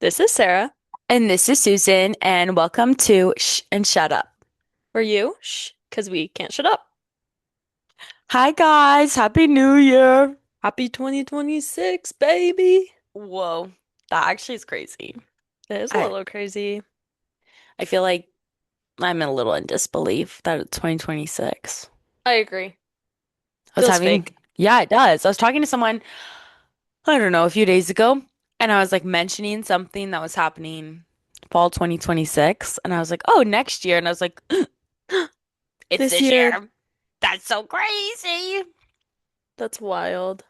This is Sarah. And this is Susan, and welcome to Shh and Shut Up. For you, shh, because we can't shut up. Hi, guys. Happy New Year. Happy 2026, baby. Whoa, that actually is crazy. It is a I little crazy. I feel like I'm a little in disbelief that it's 2026. I agree. I was Feels having, fake. yeah, it does. I was talking to someone, I don't know, a few days ago, and I was like mentioning something that was happening fall 2026, and I was like, oh, next year. And I was like, it's This this year, year. That's so crazy. that's wild.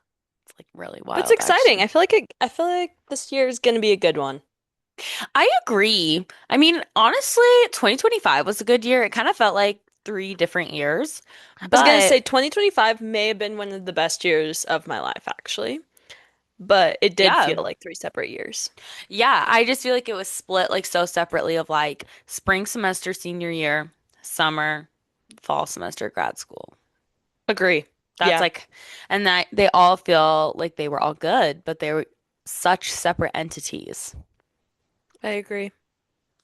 It's like really But it's wild, exciting. actually. I feel like this year is gonna be a good one. I agree. I mean, honestly, 2025 was a good year. It kind of felt like three different years, I was gonna but say 2025 may have been one of the best years of my life, actually. But it did yeah. feel like three separate years. Yeah, I just feel like it was split like so separately of like spring semester senior year, summer, fall semester grad school. Agree. That's Yeah, like, and that they all feel like they were all good, but they were such separate entities. I agree.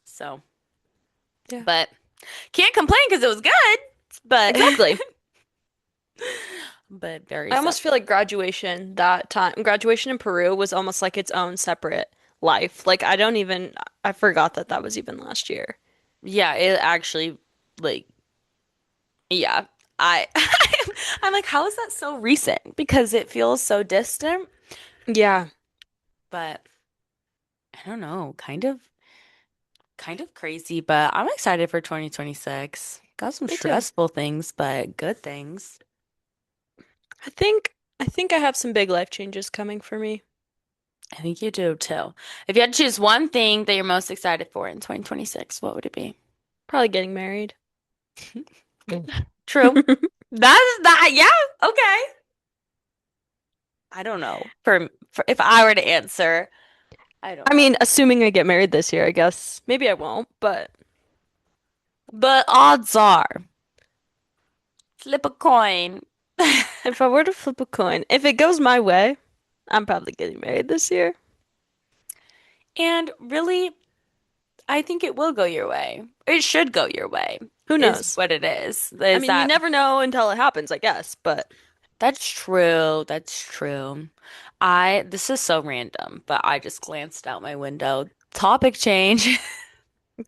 So, Yeah. but can't complain because it was good, but Exactly. but very I almost feel separate. like graduation in Peru was almost like its own separate life. Like I forgot that that was even last year. Yeah, it actually like yeah. I I'm like, how is that so recent? Because it feels so distant, Yeah, but I don't know, kind of crazy, but I'm excited for 2026. Got some me too. stressful things, but good things. I think I have some big life changes coming for me. I think you do too. If you had to choose one thing that you're most excited for in 2026, what would it be? Probably getting married. True. That is that, yeah, okay. I don't know. For if I were to answer, I don't I know. mean, assuming I get married this year, I guess. Maybe I won't, but But odds are, flip a coin. if I were to flip a coin, if it goes my way, I'm probably getting married this year. And really, I think it will go your way. It should go your way, Who is knows? what it is. I Is mean, you that never know until it happens, I guess, but that's true. That's true. This is so random, but I just glanced out my window. Topic change.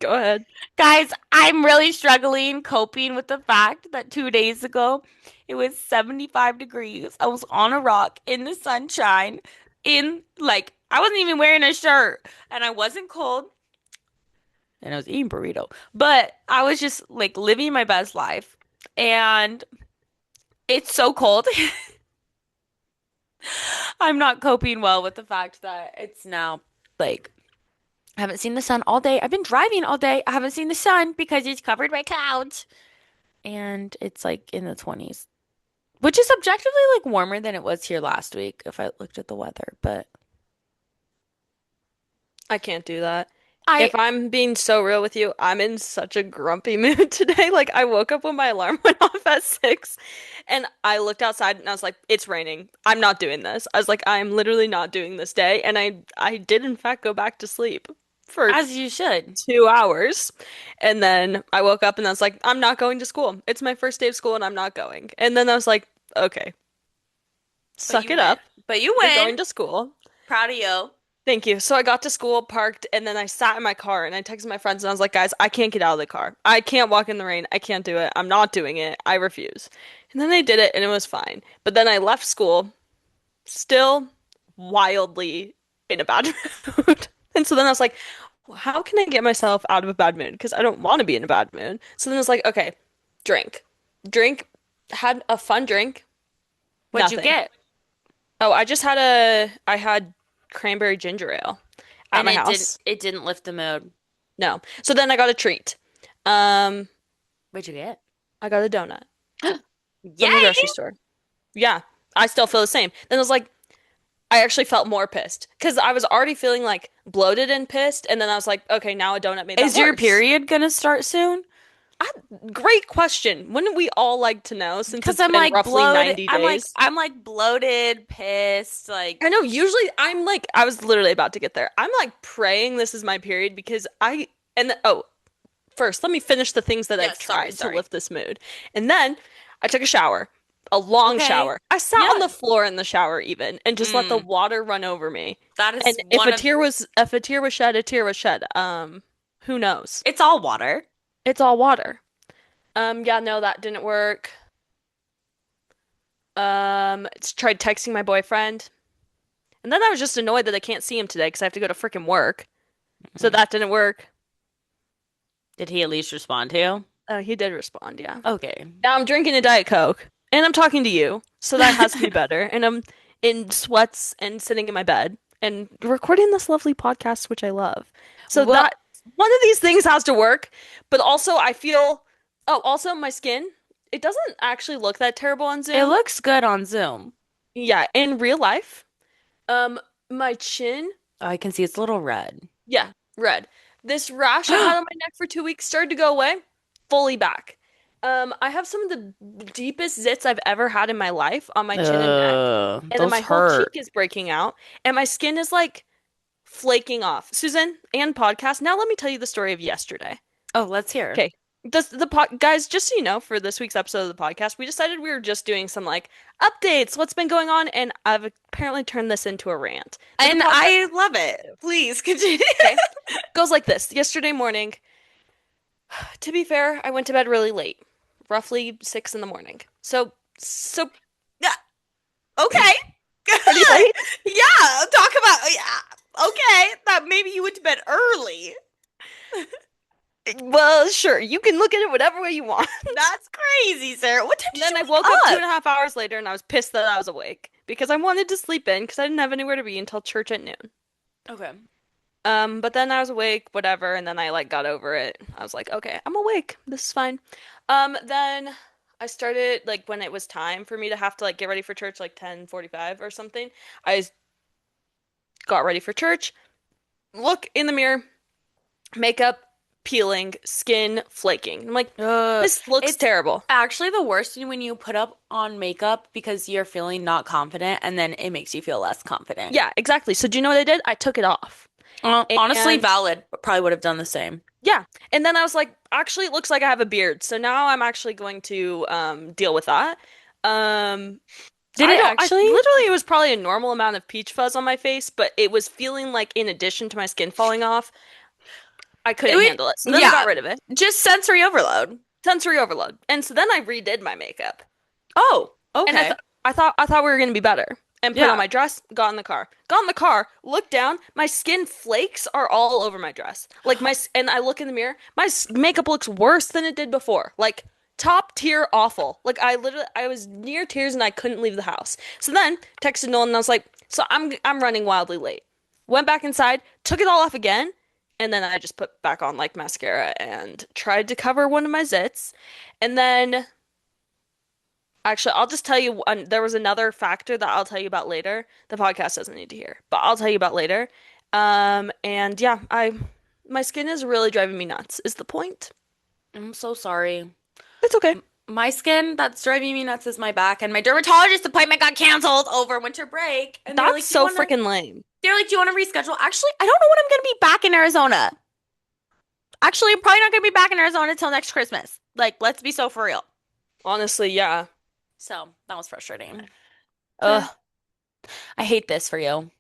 go ahead. Guys, I'm really struggling coping with the fact that 2 days ago it was 75 degrees. I was on a rock in the sunshine, in like, I wasn't even wearing a shirt and I wasn't cold and I was eating burrito, but I was just like living my best life. And it's so cold. I'm not coping well with the fact that it's now like, I haven't seen the sun all day. I've been driving all day. I haven't seen the sun because it's covered by clouds. And it's like in the 20s, which is objectively like warmer than it was here last week if I looked at the weather. But I can't do that. I, If I'm being so real with you, I'm in such a grumpy mood today. Like I woke up when my alarm went off at 6 and I looked outside and I was like, it's raining. I'm not doing this. I was like, I'm literally not doing this day. And I did in fact go back to sleep for as you should. 2 hours. And then I woke up and I was like, I'm not going to school. It's my first day of school and I'm not going. And then I was like, okay, But suck you it went. up. But you You're went. going to school. Proud of you. Thank you. So I got to school, parked, and then I sat in my car and I texted my friends and I was like, guys, I can't get out of the car. I can't walk in the rain. I can't do it. I'm not doing it. I refuse. And then they did it and it was fine. But then I left school still wildly in a bad mood. And so then I was like, well, how can I get myself out of a bad mood? Because I don't want to be in a bad mood. So then I was like, okay, drink. Drink. Had a fun drink. What'd you Nothing. get? Oh, I had cranberry ginger ale at And my it didn't. house. It didn't lift the mood. No. So then I got a treat. Um, What'd you get? I got a donut from the Yay! grocery store. Yeah, I still feel the same. Then I was like, I actually felt more pissed because I was already feeling like bloated and pissed, and then I was like, okay, now a donut made that Is your worse. period gonna start soon? Great question. Wouldn't we all like to know since Because it's I'm been like roughly bloated. 90 days? I'm like bloated, pissed, I like know usually I'm like I was literally about to get there. I'm like praying this is my period because oh, first let me finish the things that I've yes, sorry, tried to sorry. lift this mood. And then I took a shower. A long Okay. shower. I sat on Yeah. the floor in the shower even and just let the Mm, water run over me. that And is one of if a tear was shed, a tear was shed. Who knows? it's all water. It's all water. Yeah, no, that didn't work. Tried texting my boyfriend. And then I was just annoyed that I can't see him today because I have to go to freaking work. So Mm. that didn't work. Did he at least respond to you? He did respond, yeah. Okay. Now I'm drinking a Diet Coke and I'm talking to you, so that has to be better. And I'm in sweats and sitting in my bed and recording this lovely podcast, which I love. So Well, that one of these things has to work, but also I feel, oh, also my skin, it doesn't actually look that terrible on it Zoom. looks good on Zoom. Yeah, in real life, um, my chin, Oh, I can see it's a little red. yeah, red. This rash I've had on my neck for 2 weeks started to go away, fully back. I have some of the deepest zits I've ever had in my life on my chin and neck, and then Those my whole cheek hurt. is breaking out, and my skin is like flaking off. Susan, and podcast. Now let me tell you the story of yesterday. Oh, let's hear. Okay. The pod guys, just so you know, for this week's episode of the podcast, we decided we were just doing some like updates, what's been going on, and I've apparently turned this into a rant. But the And podcast, I love it. Please continue. okay, goes like this. Yesterday morning, to be fair, I went to bed really late, roughly 6 in the morning. So Yeah. Okay. pretty late. Yeah. Talk about yeah. Okay. That maybe you went to bed early. Well, sure, you can look at it whatever way you want. That's crazy, Sarah. What time And did you then I wake woke up two up? and a half hours later and I was pissed that I was awake because I wanted to sleep in because I didn't have anywhere to be until church at noon. Okay. But then I was awake, whatever, and then I like got over it. I was like, okay, I'm awake. This is fine. Then I started like when it was time for me to have to like get ready for church, like 10:45 or something. I got ready for church, look in the mirror, makeup peeling, skin flaking. I'm like, this looks It's terrible. actually the worst when you put up on makeup because you're feeling not confident and then it makes you feel less confident. Yeah, exactly. So do you know what I did? I took it off. Honestly, And valid. Probably would have done the same. yeah. And then I was like, actually, it looks like I have a beard. So now I'm actually going to deal with that. Um, Did it I actually? literally it was probably a normal amount of peach fuzz on my face, but it was feeling like in addition to my skin falling off, I It couldn't handle it. So would, then I got yeah, rid of it. just sensory overload. Sensory overload. And so then I redid my makeup. Oh, And okay. I thought we were gonna be better. And put on Yeah. my dress, got in the car. Got in the car, looked down, my skin flakes are all over my dress. And I look in the mirror, my makeup looks worse than it did before. Like top tier awful. Like I was near tears and I couldn't leave the house. So then texted Nolan and I was like, so I'm running wildly late. Went back inside, took it all off again, and then I just put back on like mascara and tried to cover one of my zits. And then actually, I'll just tell you there was another factor that I'll tell you about later. The podcast doesn't need to hear, but I'll tell you about later. And yeah, I my skin is really driving me nuts, is the point. I'm so sorry. It's okay. My skin that's driving me nuts is my back, and my dermatologist appointment got canceled over winter break. And they're That's like, "Do you so want to?" freaking lame. They're like, "Do you want to reschedule?" Actually, I don't know when I'm gonna be back in Arizona. Actually, I'm probably not gonna be back in Arizona until next Christmas. Like, let's be so for real. Honestly, yeah. So that was frustrating. Ugh, I hate this for you.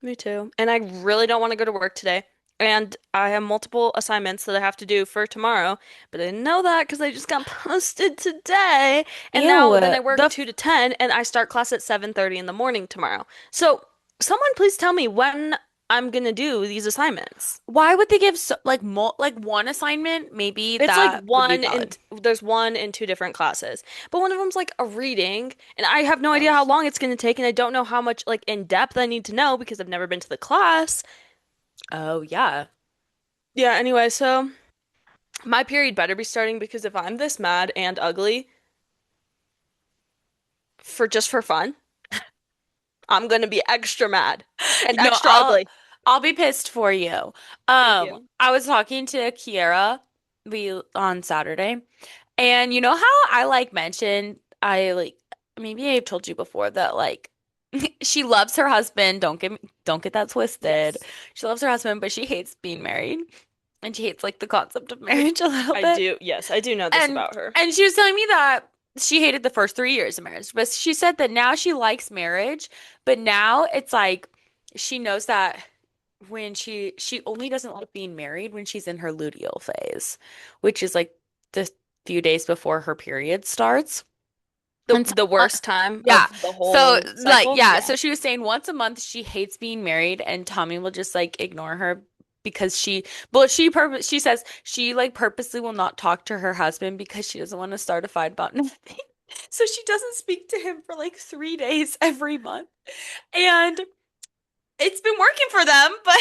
me too. And I really don't want to go to work today. And I have multiple assignments that I have to do for tomorrow, but I didn't know that because I just got posted today. And Ew. now then I work 2 to 10 and I start class at 7:30 in the morning tomorrow. So someone please tell me when I'm gonna do these assignments. Why would they give like one assignment? Maybe It's like that would be valid. there's one in two different classes, but one of them's like a reading, and I have no idea how Gross. long it's gonna take, and I don't know how much like in depth I need to know because I've never been to the class. Oh yeah. Yeah, anyway, so my period better be starting because if I'm this mad and ugly for just for fun, I'm gonna be extra mad and No, extra ugly. I'll be pissed for you. Thank you. I was talking to Kiera. we on Saturday. And you know how I like mentioned I like maybe I've told you before that like she loves her husband. Don't get that twisted. Yes. She loves her husband, but she hates being married. And she hates like the concept of Which marriage a little I bit. do. Yes, I do know this And about her. and she was telling me that she hated the first 3 years of marriage, but she said that now she likes marriage, but now it's like she knows that when she only doesn't like being married when she's in her luteal phase, which is like the few days before her period starts. The And so, the worst time yeah. of the So whole like cycle. yeah, Yeah. so she was saying once a month she hates being married and Tommy will just like ignore her because she says she like purposely will not talk to her husband because she doesn't want to start a fight about nothing. So she doesn't speak to him for like 3 days every month. And it's been working for them, but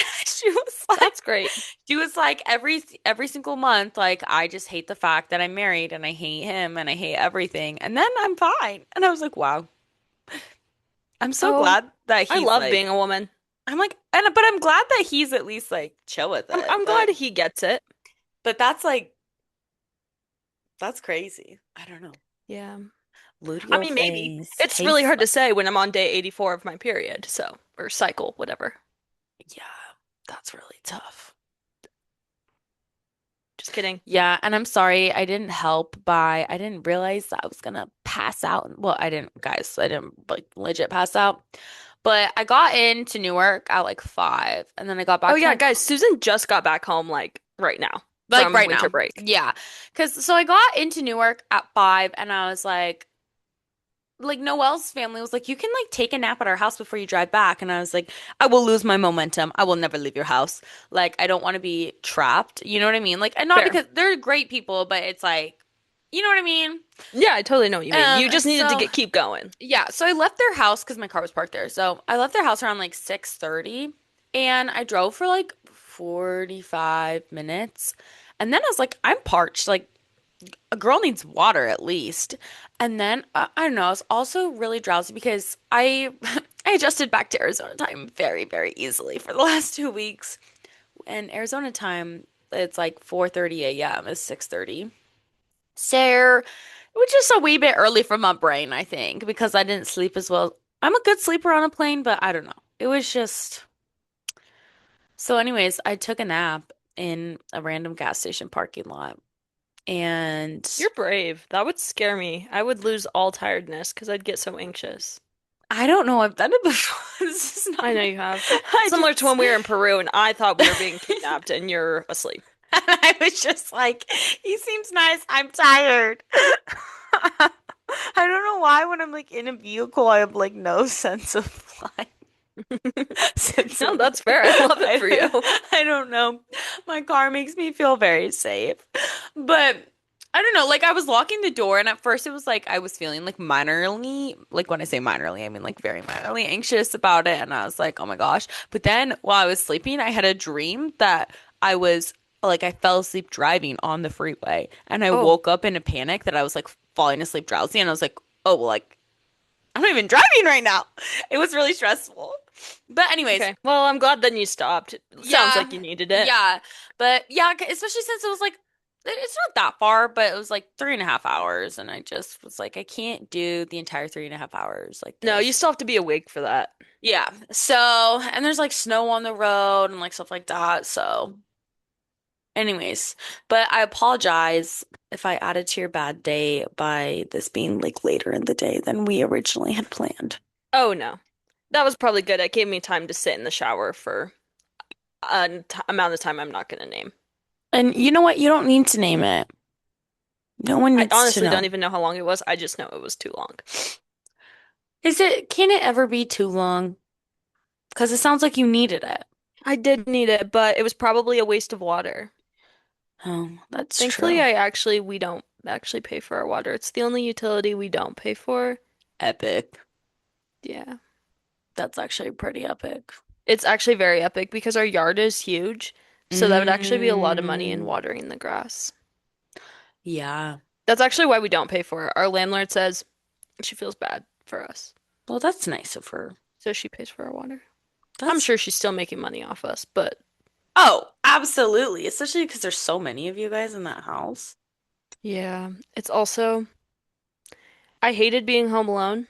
That's great. she was like every single month, like I just hate the fact that I'm married and I hate him and I hate everything. And then I'm fine. And I was like, wow, I'm so Oh, glad that I he's love being like, a woman. I'm like, and but I'm glad that he's at least like chill with it. I'm glad he gets it. But that's like that's crazy. I don't know. Yeah. I Luteal mean, maybe. phase, It's really hates hard to that. say when I'm on day 84 of my period, so, or cycle, whatever. Yeah, that's really tough. Just kidding. Yeah, and I'm sorry I didn't help by I didn't realize that I was gonna pass out. Well, I didn't, guys, I didn't like legit pass out. But I got into Newark at like 5 and then I got Oh back to yeah, my car guys, Susan just got back home like right now like from right winter now. break. Yeah. So I got into Newark at 5 and I was like Noelle's family was like, you can like take a nap at our house before you drive back. And I was like, I will lose my momentum. I will never leave your house. Like, I don't want to be trapped. You know what I mean? Like, and not Fair. because they're great people, but it's like, you know what I mean? Yeah, I totally know what you mean. You just needed to So keep going. yeah, so I left their house because my car was parked there. So I left their house around like 6:30 and I drove for like 45 minutes. And then I was like, I'm parched. Like, a girl needs water at least. And then I don't know, I was also really drowsy because I I adjusted back to Arizona time very, very easily for the last 2 weeks. And Arizona time, it's like 4:30 a.m. is 6:30. So, which is a wee bit early for my brain, I think, because I didn't sleep as well. I'm a good sleeper on a plane, but I don't know. It was just so anyways, I took a nap in a random gas station parking lot. And You're brave. That would scare me. I would lose all tiredness because I'd get so anxious. I don't know, I've done it before. This is I not know my you have. I Similar to just when we were in Peru and I thought we were being kidnapped and you're asleep. I was just like, he seems nice. I'm tired. I don't know why when I'm like in a vehicle, I have like no sense of like sense No, of that's fair. I love it for you. I don't know. My car makes me feel very safe. But I don't know, like I was locking the door and at first it was like I was feeling like minorly, like when I say minorly, I mean like very minorly anxious about it and I was like, "Oh my gosh." But then while I was sleeping, I had a dream that I was like I fell asleep driving on the freeway and I Oh, woke up in a panic that I was like falling asleep drowsy and I was like, "Oh, well, like I'm not even driving right now." It was really stressful. But anyways, okay. Well, I'm glad then you stopped. It sounds yeah, like you needed it. yeah, but yeah, especially since it was like it's not that far, but it was like 3.5 hours, and I just was like, I can't do the entire 3.5 hours like No, you this. still have to be awake for that. Yeah, so and there's like snow on the road and like stuff like that. So, anyways, but I apologize if I added to your bad day by this being like later in the day than we originally had planned. Oh no. That was probably good. It gave me time to sit in the shower for a amount of time I'm not going to name. And you know what? You don't need to name it. No one I needs to honestly don't know. even know how long it was. I just know it was too long. Can it ever be too long? Because it sounds like you needed it. I did need it, but it was probably a waste of water. Oh, that's Thankfully, true. we don't actually pay for our water. It's the only utility we don't pay for. Epic. Yeah. That's actually pretty epic. It's actually very epic because our yard is huge. So that would actually be a lot of money in Mm, watering the grass. yeah. That's actually why we don't pay for it. Our landlord says she feels bad for us. Well, that's nice of her. So she pays for our water. I'm That's sure she's still making money off us, but Oh, absolutely. Especially because there's so many of you guys in that house. Yeah. It's also, I hated being home alone.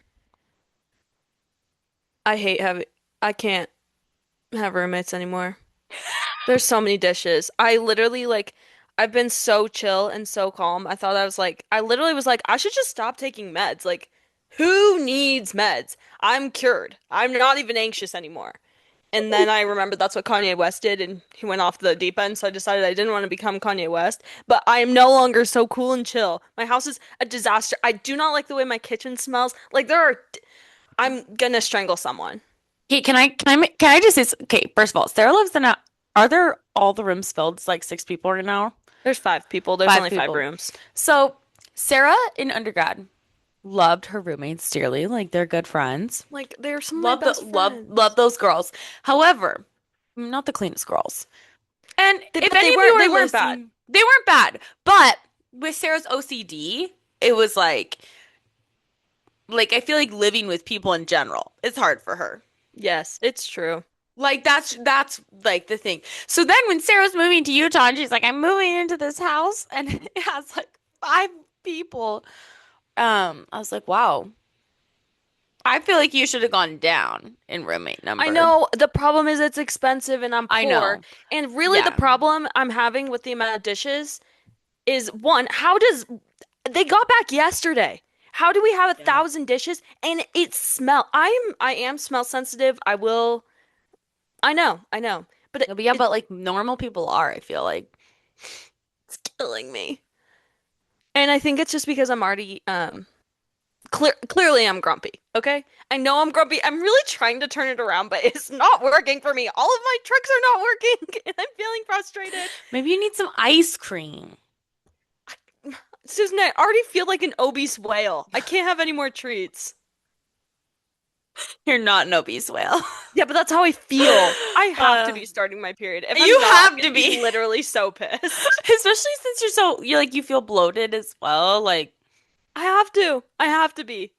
I hate having, I can't have roommates anymore. There's so many dishes. I literally like I've been so chill and so calm. I literally was like I should just stop taking meds. Like who needs meds? I'm cured. I'm not even anxious anymore. And then I remembered that's what Kanye West did and he went off the deep end, so I decided I didn't want to become Kanye West, but I am no longer so cool and chill. My house is a disaster. I do not like the way my kitchen smells. Like I'm gonna strangle someone. Okay, can I just say, okay, first of all, Sarah lives in a, are there all the rooms filled? It's like six people right now? There's 5 people. There's Five only five people. rooms. So Sarah in undergrad loved her roommates dearly. Like they're good friends. Like they're some of my best Love friends. those girls. However, not the cleanest girls. And if But any of you they are weren't bad. listening, they weren't bad. But with Sarah's OCD, it was like I feel like living with people in general is hard for her. Yes, it's true. Like that's like the thing. So then when Sarah's moving to Utah and she's like, I'm moving into this house and it has like five people. I was like, wow. I feel like you should have gone down in roommate I number. know the problem is it's expensive and I'm I poor. know. And really the Yeah. problem I'm having with the amount of dishes is one, how does they got back yesterday? How do we have a Yeah. thousand dishes and it smell? I am smell sensitive. I know. But But yeah, but like normal people are, I feel like. it's killing me. And I think it's just because I'm already clearly I'm grumpy, okay? I know I'm grumpy. I'm really trying to turn it around, but it's not working for me. All of my tricks are not working, and I'm feeling frustrated. Maybe you need some ice cream. Susan, I already feel like an obese whale. I can't have any more treats. You're not an obese whale. Yeah, but that's how I feel. I have to Uh, be starting my period. If I'm you not, I'm have gonna to be be. literally so pissed. Especially since you like you feel bloated as well. Like I have to. I have to be.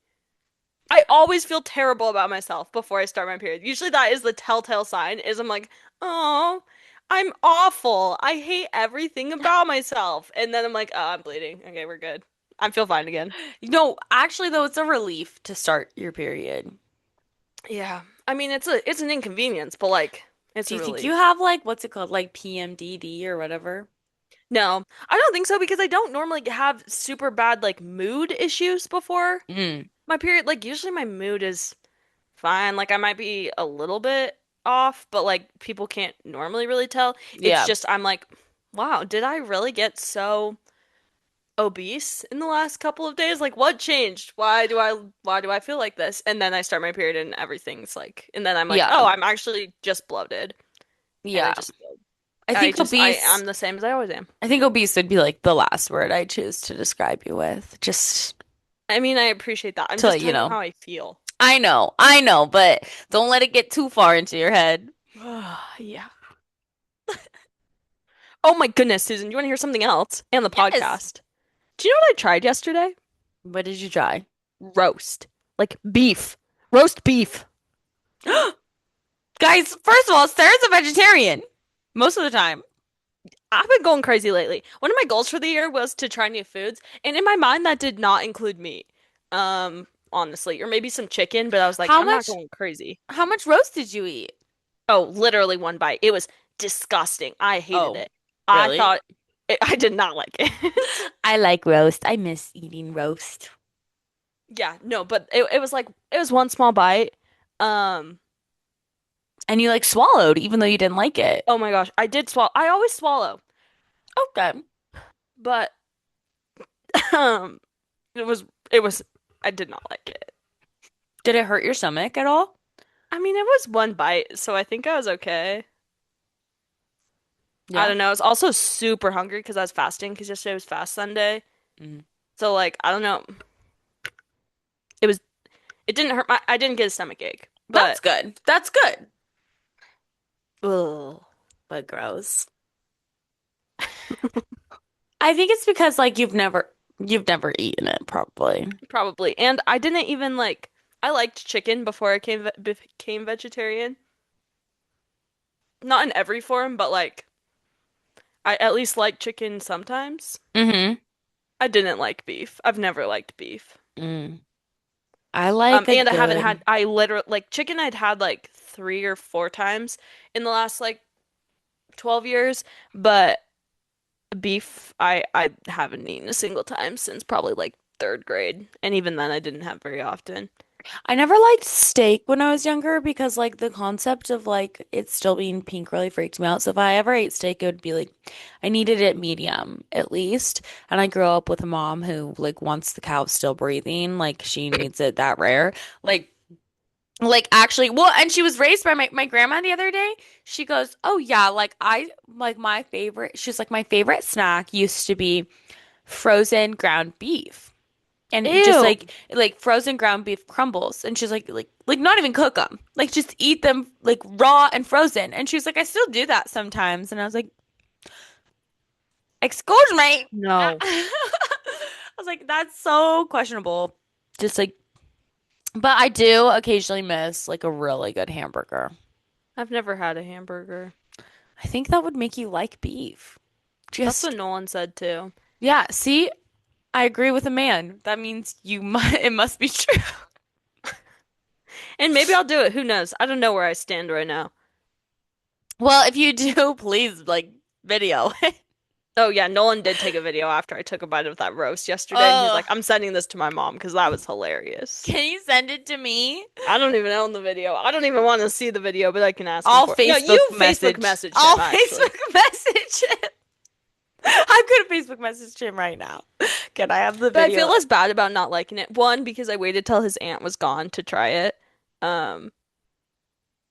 I always feel terrible about myself before I start my period. Usually that is the telltale sign is I'm like, "Oh, I'm awful. I hate everything about myself." And then I'm like, "Oh, I'm bleeding. Okay, we're good. I feel fine again." no, actually though, it's a relief to start your period. Yeah. I mean, it's an inconvenience, but like it's Do a you think you relief. have like what's it called? Like PMDD or whatever? No, I don't think so because I don't normally have super bad like mood issues before Mm, my period. Like usually my mood is fine. Like I might be a little bit off, but like people can't normally really tell. It's yeah. just I'm like, wow, did I really get so obese in the last couple of days? Like what changed? Why do I feel like this? And then I start my period and everything's like and then I'm like, Yeah. "Oh, I'm actually just bloated." And Yeah. I'm the same as I always am. I think obese would be like the last word I choose to describe you with. Just I mean, I appreciate that. I'm to just let you telling you know. how I feel. I know, but don't let it get too far into your head. Yeah. Oh my goodness, Susan, you want to hear something else? And the Yes. podcast. Do you know what I tried yesterday? What did you try? Roast. Like beef. Roast beef. Guys, first of all, Sarah's a vegetarian most of the time. I've been going crazy lately. One of my goals for the year was to try new foods, and in my mind that did not include meat. Honestly, or maybe some chicken, but I was like, How I'm not much going crazy. how much roast did you eat? Oh, literally one bite. It was disgusting. I hated Oh, it. I really? thought I did not like it. I like roast. I miss eating roast. Yeah, no, but it was like it was one small bite. Um, And you like swallowed even though you didn't like it. oh my gosh, I did swallow. I always swallow, Okay. but um, it was it was I did not like it. Did it hurt your stomach at all? I mean, it was one bite, so I think I was okay. I Yeah. don't know. I was also super hungry because I was fasting because yesterday was fast Sunday. Mm. So like, I don't know. It was it didn't hurt my I didn't get a stomach ache, That's but good. That's good. ugh, But gross. I think it's because like you've never eaten it probably. probably. And I didn't even like I liked chicken before I became vegetarian. not in every form, but like I at least like chicken sometimes. Mm-hmm. I didn't like beef. I've never liked beef. Mm. I like a And I haven't had good. I literally like chicken I'd had like 3 or 4 times in the last like 12 years, but beef I haven't eaten a single time since probably like third grade. And even then I didn't have very often. I never liked steak when I was younger because like the concept of like it still being pink really freaked me out. So if I ever ate steak, it would be like I needed it medium at least. And I grew up with a mom who like wants the cow still breathing, like she needs it that rare. Like actually, well, and she was raised by my grandma the other day. She goes, "Oh yeah, like I like my favorite." She's like, "My favorite snack used to be frozen ground beef." And just Ew. like frozen ground beef crumbles. And she's like not even cook them. Like just eat them like raw and frozen. And she's like, "I still do that sometimes." And I was like, "Excuse me." No. I was like, "That's so questionable." Just like, but I do occasionally miss like a really good hamburger. I've never had a hamburger. I think that would make you like beef. That's what Just, Nolan said too. yeah, see, I agree with a man. That means you must, it must be true. And maybe I'll do it. Who knows? I don't know where I stand right now. Well, if you do, please like video. Oh yeah, Nolan did take a video after I took a bite of that roast yesterday, and he's Oh, like, "I'm sending this to my mom because that was hilarious." can you send it to me? I don't even own the video. I don't even want to see the video, but I can ask him I'll for it. No, Facebook you Facebook message. messaged I'll him actually. Facebook message him. I'm gonna Facebook message him right now. Can I have the But I feel video? less bad about not liking it. One, because I waited till his aunt was gone to try it. Um,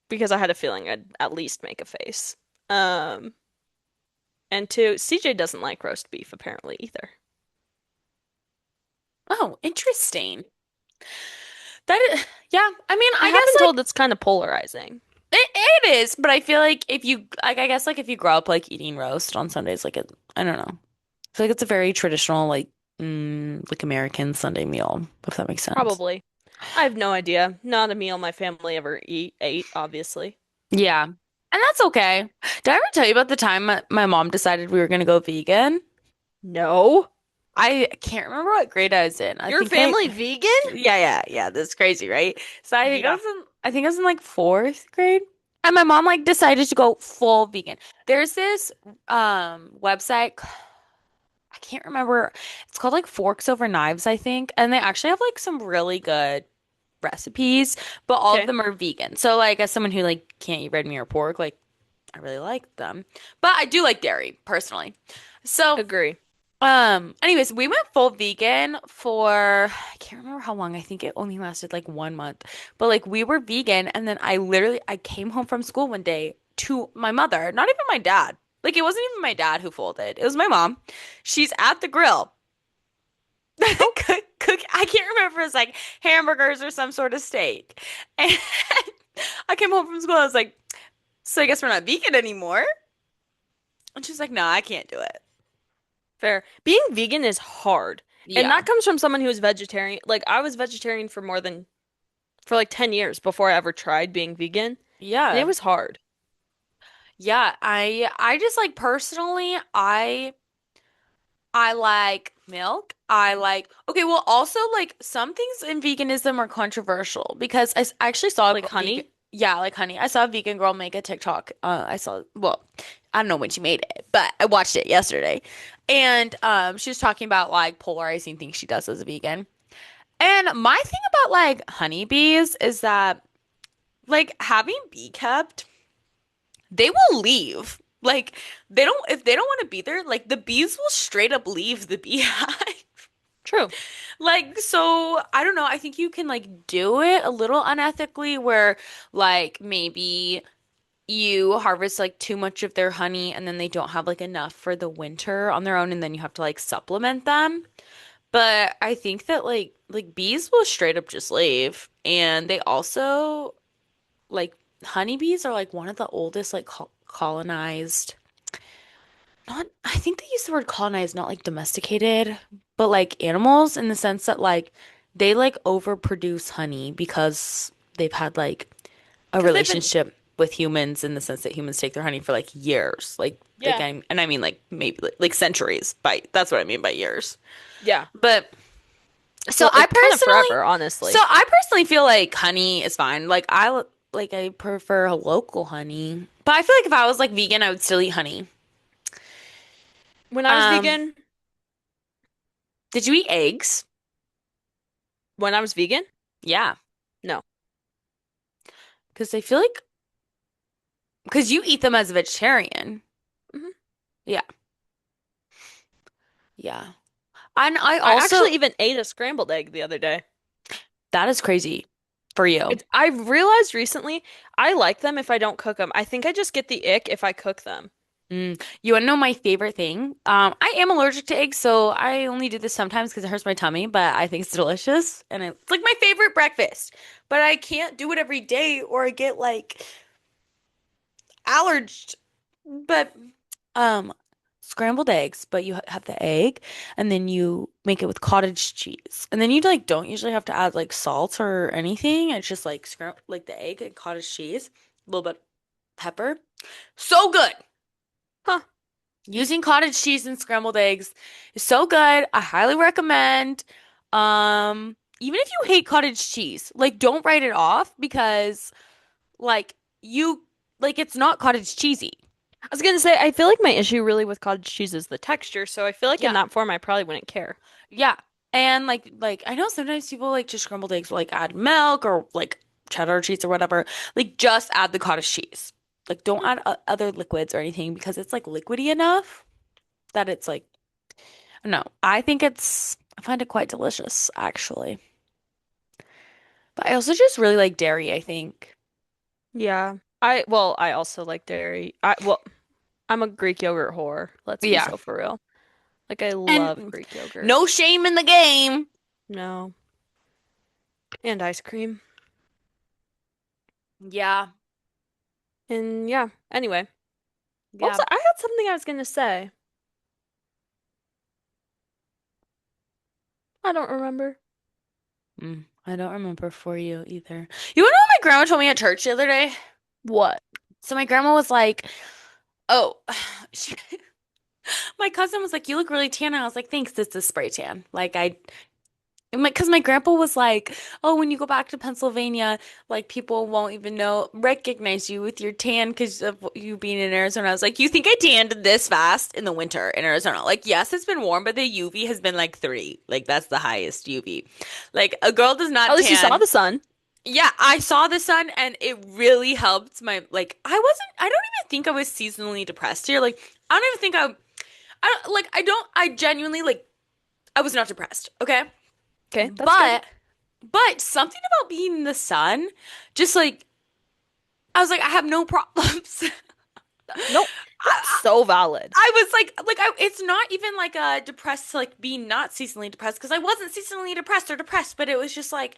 because I had a feeling I'd at least make a face. Um, and two, CJ doesn't like roast beef apparently either. Oh, interesting. That is, yeah. I mean, I I have guess been told like it's kind of polarizing. it is, but I feel like if you like, I guess like if you grow up like eating roast on Sundays, like I don't know. I feel like it's a very traditional like American Sunday meal, if that makes sense. Probably. I have no idea. Not a meal my family ever ate, obviously. Yeah. And that's okay. Did I ever tell you about the time my mom decided we were gonna go vegan? No. I can't remember what grade I was in. Your family vegan? Yeah. That's crazy, right? So Yeah. I think I was in like fourth grade. And my mom like decided to go full vegan. There's this website, I can't remember. It's called like Forks Over Knives, I think. And they actually have like some really good recipes, but all of Okay. them are vegan. So like as someone who like can't eat red meat or pork, like I really like them. But I do like dairy personally. So Agree. anyways, we went full vegan for I can't remember how long. I think it only lasted like 1 month. But like we were vegan and then I came home from school one day to my mother, not even my dad. Like it wasn't even my dad who folded. It was my mom. She's at the grill. Oh, I can't remember if it was like hamburgers or some sort of steak. And I came home from school. I was like, "So I guess we're not vegan anymore." And she's like, "No, I can't do it." fair. Being vegan is hard. And Yeah. that comes from someone who is vegetarian. Like I was vegetarian for like 10 years before I ever tried being vegan, and it Yeah. was hard. Yeah, I just like personally I like milk. I like okay, well also like some things in veganism are controversial because I actually saw a Like vegan honey. yeah, like honey. I saw a vegan girl make a TikTok. I saw well, I don't know when she made it, but I watched it yesterday. And she was talking about like polarizing things she does as a vegan. And my thing about like honeybees is that like having bee kept they will leave. Like they don't if they don't want to be there, like the bees will straight up leave the beehive. True. Like so I don't know, I think you can like do it a little unethically where like maybe you harvest like too much of their honey and then they don't have like enough for the winter on their own and then you have to like supplement them. But I think that like bees will straight up just leave and they also like honeybees are like one of the oldest like colonized not I think they use the word colonized, not like domesticated, but like animals in the sense that like they like overproduce honey because they've had like a Because they've been relationship. with humans in the sense that humans take their honey for like years. Yeah. I mean like maybe like centuries by that's what I mean by years. Yeah. But Well, it's kind of forever, honestly. I personally feel like honey is fine. Like I prefer a local honey. But I feel like if I was like vegan, I would still eat honey. When I was Um, vegan, did you eat eggs? when I was vegan, Yeah, no. because I feel like because you eat them as a vegetarian. Hmm. Yeah. Yeah. And I I also actually even ate a scrambled egg the other day. that is crazy for you. It's I've realized recently I like them if I don't cook them. I think I just get the ick if I cook them. You want to know my favorite thing? I am allergic to eggs, so I only do this sometimes because it hurts my tummy, but I think it's delicious and it's like my favorite breakfast. But I can't do it every day or I get like allerged. But um scrambled eggs, but you have the egg and then you make it with cottage cheese. And then you like don't usually have to add like salt or anything. It's just like like the egg and cottage cheese, a little bit of pepper. So good. Huh. Using cottage cheese and scrambled eggs is so good. I highly recommend. Even if you hate cottage cheese, like don't write it off because like you like it's not cottage cheesy. I was gonna say I feel like my issue really with cottage cheese is the texture, so I feel like in Yeah. that form I probably wouldn't care. Yeah. And like I know sometimes people like to scrambled eggs will like add milk or like cheddar cheese or whatever. Like just add the cottage cheese. Like don't Hmm. add other liquids or anything because it's like liquidy enough that it's like no. I find it quite delicious actually. But I also just really like dairy, I think. Yeah. I also like dairy. I'm a Greek yogurt whore. Let's be Yeah. so for real. Like I love And Greek yogurt. no shame in the game. No. And ice cream. Yeah. And yeah. Anyway. Yeah. I had something I was gonna say. I don't remember. I don't remember for you either. You want to know what my grandma told me at church the other day? What? So my grandma was like, "Oh, she, my cousin was like, you look really tan." And I was like, "Thanks, this is spray tan." Because my grandpa was like, "Oh, when you go back to Pennsylvania, like people won't even recognize you with your tan because of you being in Arizona." I was like, "You think I tanned this fast in the winter in Arizona?" Like, yes, it's been warm, but the UV has been like 3. Like that's the highest UV. Like a girl does At not least you saw tan. the sun. Yeah, I saw the sun and it really helped I don't even think I was seasonally depressed here. Like I don't even think I don't like I don't I genuinely like I was not depressed, okay? Okay, that's good. But something about being in the sun just like I was like I have no problems. Nope. That's I, so valid. I was it's not even like a depressed to like being not seasonally depressed because I wasn't seasonally depressed or depressed, but it was just like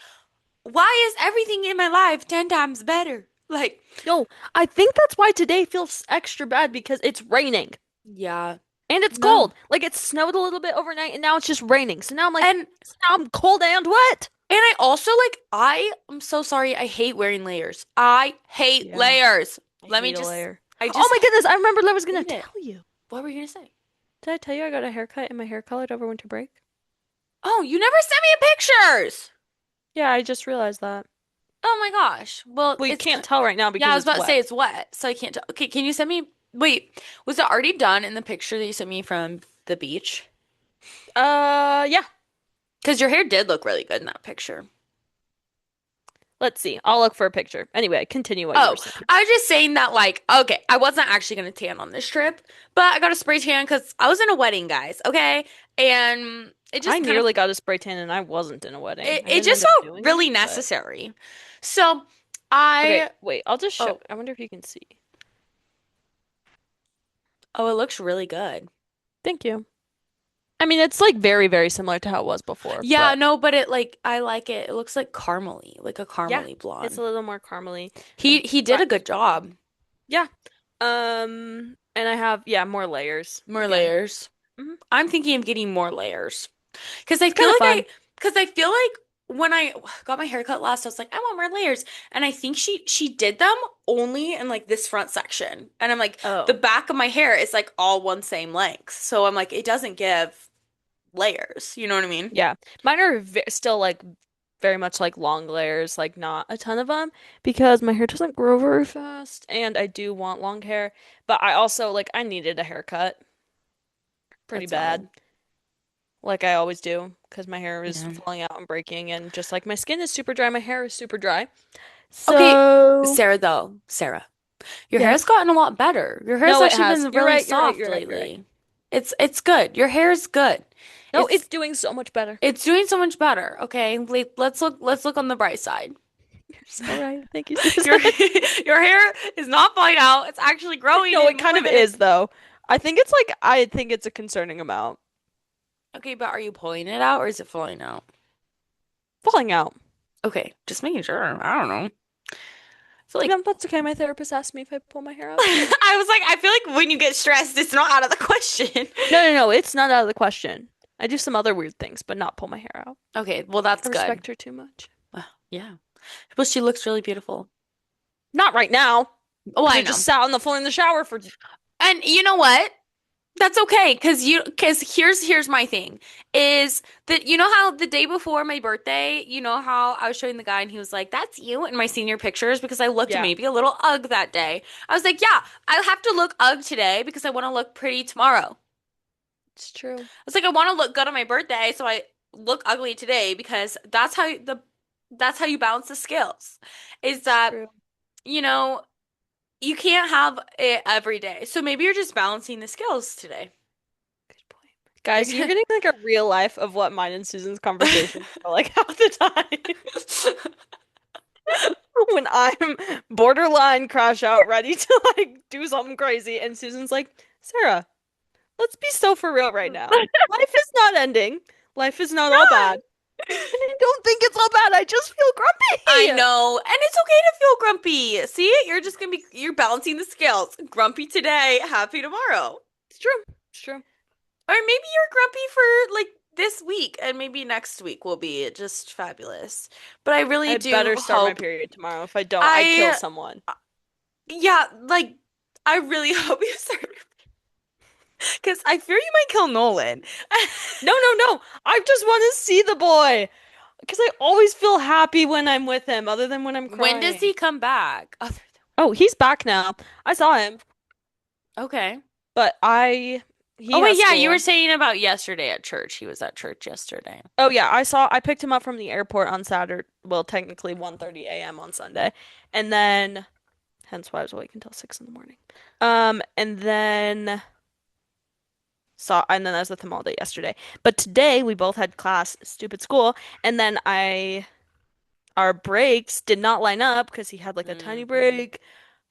why is everything in my life 10 times better? Like Yo, I think that's why today feels extra bad because it's raining yeah. and it's No. cold. Like it snowed a little bit overnight and now it's just raining. So now I'm like, And so now I'm cold and wet. I also like I am so sorry. I hate wearing layers. I hate Yeah, layers. I Let me hate a just layer. I Oh just my goodness, I remembered I was gonna hate it. tell you. What were you gonna say? Did I tell you I got a haircut and my hair colored over winter break? Oh, you never sent me pictures. Yeah, I just realized that. Oh my gosh. Well, Well, you can't tell right now yeah, I because was it's about to say wet. it's wet, so I can't tell. Okay, can you send me wait, was it already done in the picture that you sent me from the beach? Yeah. Because your hair did look really good in that picture. Let's see. I'll look for a picture. Anyway, continue what you were Oh, saying. I was just saying that, like, okay, I wasn't actually gonna tan on this trip, but I got a spray tan because I was in a wedding, guys, okay? And it I just kind of nearly got a spray tan and I wasn't in a wedding. I it didn't just end up felt doing really it, but necessary. So okay, I wait. I'll just show. oh I wonder if you can see. it looks really good. Thank you. I mean, it's like very, very similar to how it was before, Yeah, but no, but it like I like it. It looks like caramely, like a yeah, caramely it's a blonde. little more caramely. He did But a good job. yeah. And I have yeah more layers More again. layers. Hmm. I'm thinking of getting more layers because It's kind of fun. I feel like when I got my hair cut last, I was like, I want more layers. And I think she did them only in like this front section. And I'm like, the Oh. back of my hair is like all one same length. So I'm like, it doesn't give layers. You know what I mean? Yeah. Mine are v still like very much like long layers, like not a ton of them because my hair doesn't grow very fast and I do want long hair, but I also like I needed a haircut pretty That's valid. bad, like I always do because my hair is Yeah. falling out and breaking and just like my skin is super dry, my hair is super dry. Okay, So, Sarah though, Sarah, your hair's yes. gotten a lot better. Your hair's No, it actually has. been You're really right, you're right, soft you're right, you're right. lately. It's good. Your hair's good. No, it's It's doing so much better. it's doing so much better. Okay, let's look on the bright side. You're so right. Thank you, Susan. Your your hair is not falling out. It's actually growing No, in it kind more of than it. is though. I think it's a concerning amount. Okay, but are you pulling it out or is it falling out? Falling out. Okay, just making sure. I don't know. I feel like No, that's okay. My therapist asked me if I pull my hair out. I was like, I feel like when you get stressed, it's not out of the question. No, no, no, it's not out of the question. I do some other weird things, but not pull my hair out. Okay, well I that's good. respect her too much. Yeah. But she looks really beautiful. Not right now, Oh, because I I just know. sat on the floor in the shower for. And you know what? That's okay, because here's my thing is that you know how the day before my birthday, you know how I was showing the guy and he was like, "That's you" in my senior pictures because I looked Yeah, maybe a little ugh that day. I was like, "Yeah, I have to look ugh today because I want to look pretty tomorrow." it's true. I was like, "I want to look good on my birthday, so I look ugly today because that's how you balance the scales. Is It's that, true. you know, you can't have it every day. So maybe you're just balancing the scales today. Good point. Guys, you're getting like a real life of what mine and Susan's conversations are like half the time. When I'm borderline crash out, ready to like do something crazy, and Susan's like, Sarah, let's be so for real right now. Life is not ending. Life is not all bad. And I don't think it's all bad. I just feel I grumpy. know. And it's okay to feel grumpy. See, you're balancing the scales. Grumpy today, happy tomorrow. It's true. It's true. Or maybe you're grumpy for like this week and maybe next week will be just fabulous. But I really I do better start my hope period tomorrow. If I don't, I kill I, someone. yeah, like, I really hope you start because I fear you might kill Nolan. No, no, no. I just want to see the boy. Because I always feel happy when I'm with him, other than when I'm When does crying. he come back? Oh, he's back now. I saw him, Okay. but Oh he wait, has yeah, you were school. saying about yesterday at church. He was at church yesterday. Oh yeah, I picked him up from the airport on Saturday, well, technically 1:30 a.m. on Sunday. And then hence why I was awake until 6 in the morning. And then I was with him all day yesterday. But today we both had class, stupid school, and then I our breaks did not line up because he had like a tiny Hmm. break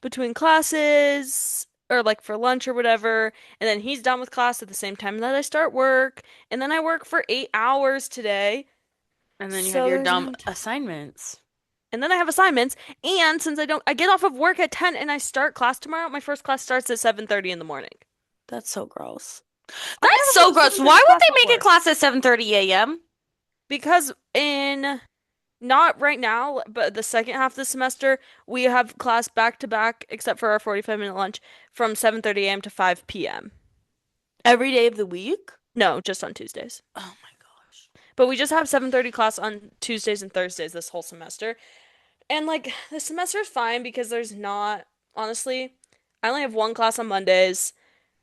between classes or like for lunch or whatever. And then he's done with class at the same time that I start work. And then I work for 8 hours today. And then you have So your there's dumb no time. assignments. And then I have assignments. And since I get off of work at 10 and I start class tomorrow, my first class starts at 7:30 in the morning. That's so gross. I That's have a so first gross. Why 7:30 would class they make a before. class at 7:30 a.m.? Because in not right now, but the second half of the semester, we have class back to back, except for our 45-minute lunch, from 7:30 a.m. to 5 p.m. Every day of the week? No, just on Tuesdays. Oh my gosh. But we just have 7:30 class on Tuesdays and Thursdays this whole semester. And like the semester is fine because there's not, honestly, I only have one class on Mondays.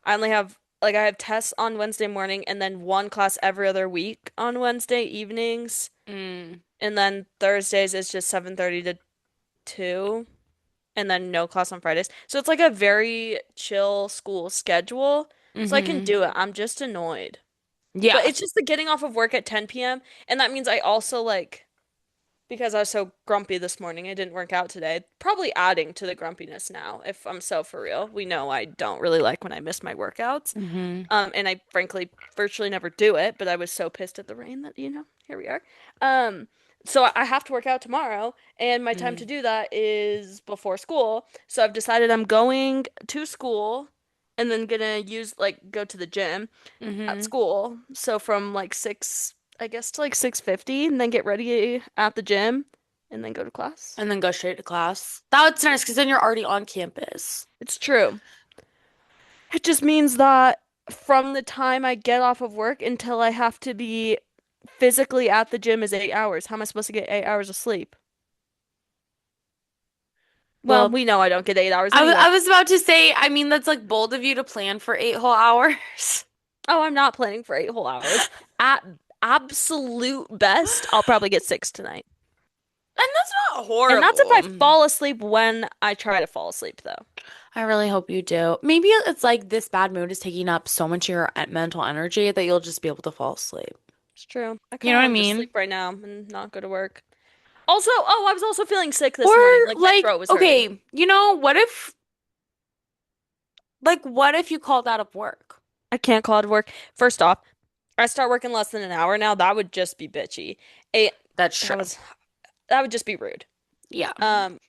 I only have I have tests on Wednesday morning and then one class every other week on Wednesday evenings. Mm. And then Thursdays is just 7:30 to 2 and then no class on Fridays. So it's like a very chill school schedule. So I can Mm-hmm. do it. I'm just annoyed. But Yeah. it's just the getting off of work at 10 p.m. And that means I also like because I was so grumpy this morning, I didn't work out today. Probably adding to the grumpiness now, if I'm so for real. We know I don't really like when I miss my workouts. Mm-hmm. And I frankly virtually never do it, but I was so pissed at the rain that, here we are. Um, so I have to work out tomorrow, and my time to Mm. do that is before school. So I've decided I'm going to school and then gonna use like go to the gym at Mm-hmm. school. So from like 6 I guess to like 6:50 and then get ready at the gym and then go to class. And then go straight to class. That's nice because then you're already on campus. It's true. It just means that from the time I get off of work until I have to be physically at the gym is 8 hours. How am I supposed to get 8 hours of sleep? Well, Well, we know I don't get 8 hours anyway. I was about to say, I mean, that's like bold of you to plan for 8 whole hours. Oh, I'm not planning for 8 whole hours. At absolute best, I'll probably get 6 tonight. And that's not And that's if I horrible. fall asleep when I try to fall asleep, though. I really hope you do. Maybe it's like this bad mood is taking up so much of your mental energy that you'll just be able to fall asleep. It's true. I You kind know of what I want to just mean? sleep right now and not go to work. Also, oh, I was also feeling sick Or this morning. Like my like, throat was hurting. okay, what if you called out of work? I can't call out of work. First off, I start working less than an hour now. That would just be bitchy. A That's that true. was that would just be rude. Yeah. Um,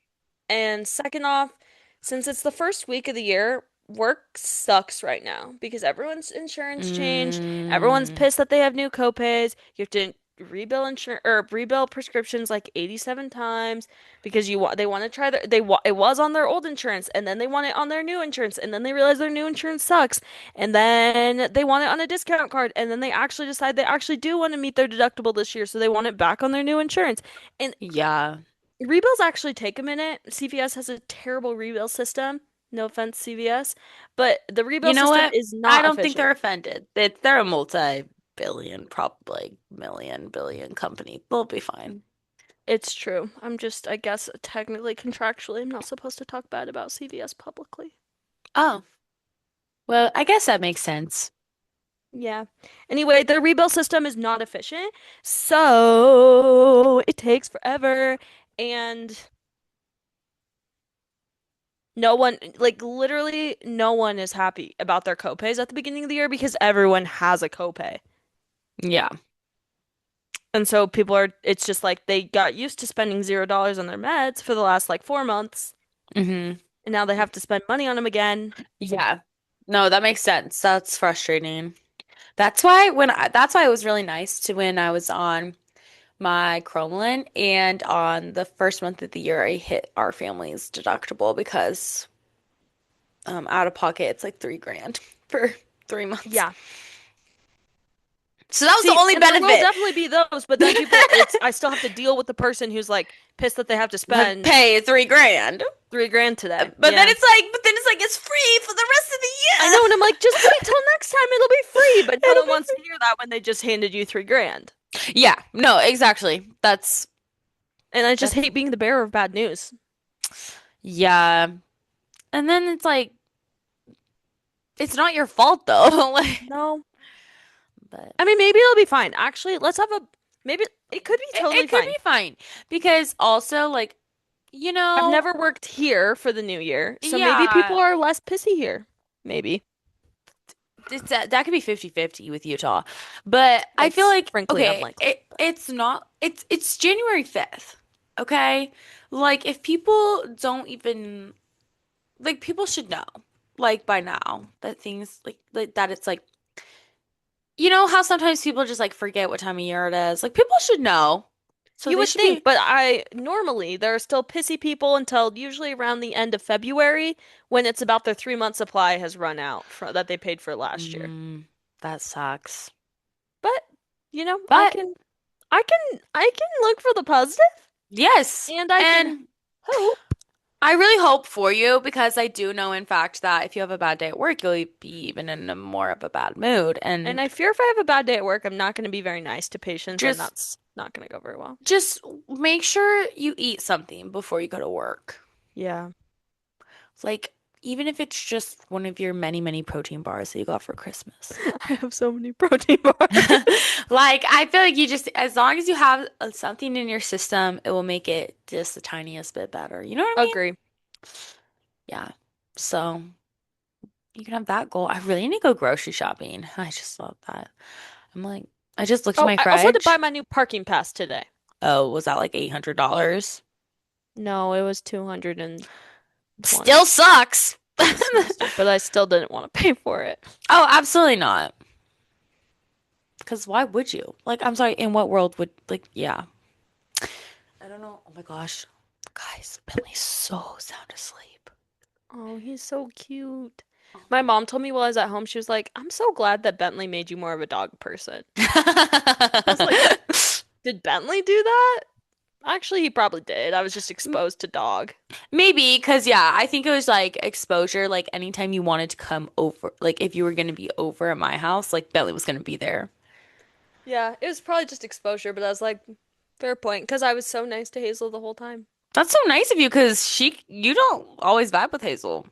and second off, since it's the first week of the year, work sucks right now because everyone's insurance changed. Everyone's Mm, pissed that they have new copays. You have to rebill insurance or rebill prescriptions like 87 times because they want to try it was on their old insurance and then they want it on their new insurance and then they realize their new insurance sucks and then they want it on a discount card and then they actually decide they actually do want to meet their deductible this year so they want it back on their new insurance. And yeah. rebills actually take a minute. CVS has a terrible rebill system. No offense, CVS, but the You rebill know system what? is I not don't think efficient. they're offended. They're a multi-billion, probably million, billion company. They'll be fine. It's true. I guess, technically, contractually, I'm not supposed to talk bad about CVS publicly. Oh, well, I guess that makes sense. Yeah. Anyway, the rebill system is not efficient, so it takes forever, and no one, like, literally, no one is happy about their copays at the beginning of the year because everyone has a copay. Yeah. And so it's just like they got used to spending $0 on their meds for the last like 4 months, Hmm. and now they have to spend money on them again. Yeah. No, that makes sense. That's frustrating. That's why it was really nice to when I was on my Cromlin and on the first month of the year I hit our family's deductible because out of pocket it's like 3 grand for 3 months. Yeah. So that was the See, only and there will benefit. definitely be those, but then I still have to deal with the person who's like pissed that they have to But spend pay 3 grand. 3 grand today. But then Yeah. it's free for the rest of I know, and I'm the like, just wait till next time, it'll be free, but year. no It'll one be wants to hear that when they just handed you 3 grand. free. Yeah, no, exactly. And I just That's hate being the bearer of bad news. yeah. And then it's like it's not your fault though. Like, No. but I mean, maybe it'll be fine. Actually, maybe it could be totally it could fine. be fine because also like you I've know, never worked here for the new year, so maybe people yeah, are less pissy here. Maybe. that could be 50-50 with Utah. But I feel It's like frankly okay, unlikely. it's not it's January 5th. Okay? Like if people don't even like people should know like by now that things like that it's like you know how sometimes people just like forget what time of year it is. Like people should know. So You they would should think, be but I normally there are still pissy people until usually around the end of February when it's about their 3 month supply has run out that they paid for last year. mm, that sucks. But, But I can look for the positive yes, and I can and hope. I really hope for you because I do know, in fact, that if you have a bad day at work, you'll be even in a more of a bad mood. And And I fear if I have a bad day at work, I'm not going to be very nice to patients and just, that's not going to go very well. just make sure you eat something before you go to work. Yeah. Like, even if it's just one of your many, many protein bars that you got for Christmas. I have so many protein bars. Like, I feel like you just, as long as you have something in your system, it will make it just the tiniest bit better. You know what I mean? Agree. Yeah. So you can have that goal. I really need to go grocery shopping. I just thought that. I'm like, I just looked at Oh, my I also had to buy fridge. my new parking pass today. Oh, was that like $800? No, it was 220. Still sucks. It's still stupid, but I still didn't want to pay for it. Oh, absolutely not. Because why would you? Like, I'm sorry, in what world would, like, yeah. I don't know. Oh my gosh. Guys, Bentley's so sound asleep. Oh, he's so cute. My mom told me while I was at home, she was like, I'm so glad that Bentley made you more of a dog person. I was like, did Bentley do that? Actually, he probably did. I was just exposed to dog. Maybe because yeah, I think it was like exposure. Like anytime you wanted to come over, like if you were gonna be over at my house, like Bentley was gonna be there. Yeah, it was probably just exposure, but I was like, fair point, because I was so nice to Hazel the whole time. That's so nice of you because you don't always vibe with Hazel.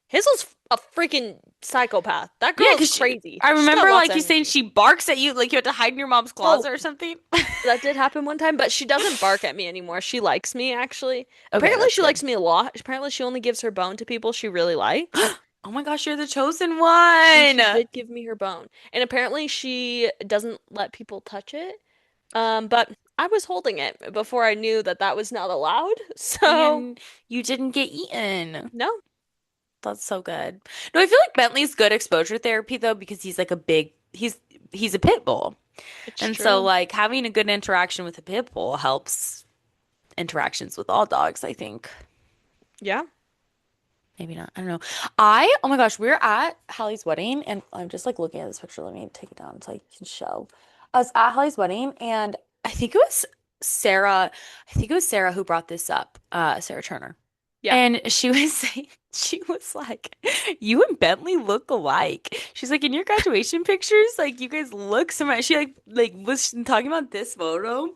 Hazel's a freaking psychopath. That Yeah, girl is because crazy. I She's got remember lots like of you saying energy. she barks at you, like you have to hide in your mom's Oh, closet or something. that did happen one time, but she doesn't bark at me anymore. She likes me, actually. Okay, Apparently, that's she good. likes me a lot. Apparently, she only gives her bone to people she really likes. Oh my gosh, you're the chosen And one. she did give me her bone. And apparently, she doesn't let people touch it. But I was holding it before I knew that that was not allowed. So, And you didn't get eaten. no, That's so good. No, I feel like Bentley's good exposure therapy though because he's like a big he's a pit bull. it's And so true. like having a good interaction with a pit bull helps interactions with all dogs, I think. Yeah. Maybe not. I don't know. Oh my gosh, we're at Hallie's wedding and I'm just like looking at this picture. Let me take it down so I can show. I was at Hallie's wedding and I think it was Sarah who brought this up, Sarah Turner. Yeah. And she was saying, she was like, you and Bentley look alike. She's like, in your graduation pictures, like you guys look so much. She like was talking about this photo.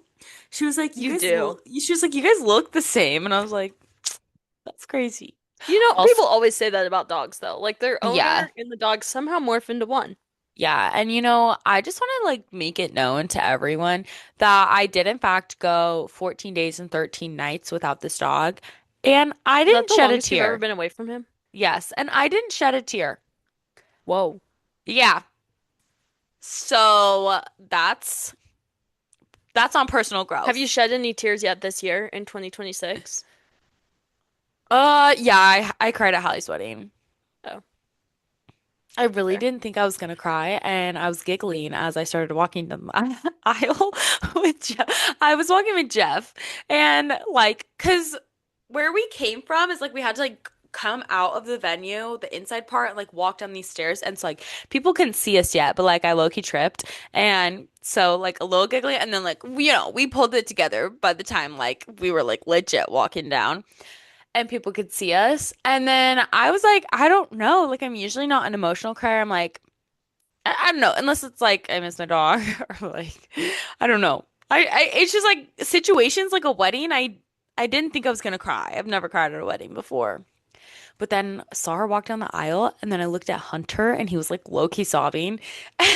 She was like, You do. she was like, you guys look the same. And I was like, that's crazy. You know, Also, people always say that about dogs, though. Like their yeah. owner and the dog somehow morph into one. Yeah, and I just want to like make it known to everyone that I did in fact go 14 days and 13 nights without this dog, and I Is that didn't the shed a longest you've ever tear. been away from him? Yes, and I didn't shed a tear. Whoa. Yeah. So that's on personal Have you growth. shed any tears yet this year in 2026? Yeah, I cried at Hallie's wedding. Oh, I really fair. didn't think I was gonna cry, and I was giggling as I started walking down the aisle with Jeff. I was walking with Jeff, and like, cause where we came from is like we had to like come out of the venue, the inside part, and like walk down these stairs, and so like people couldn't see us yet, but like I low-key tripped, and so like a little giggly, and then like we pulled it together by the time like we were like legit walking down and people could see us. And then I was like, I don't know. Like, I'm usually not an emotional crier. I'm like, I don't know, unless it's like I miss my dog or like, I don't know. It's just like situations like a wedding. I didn't think I was gonna cry. I've never cried at a wedding before. But then saw her walk down the aisle, and then I looked at Hunter, and he was like low key sobbing, and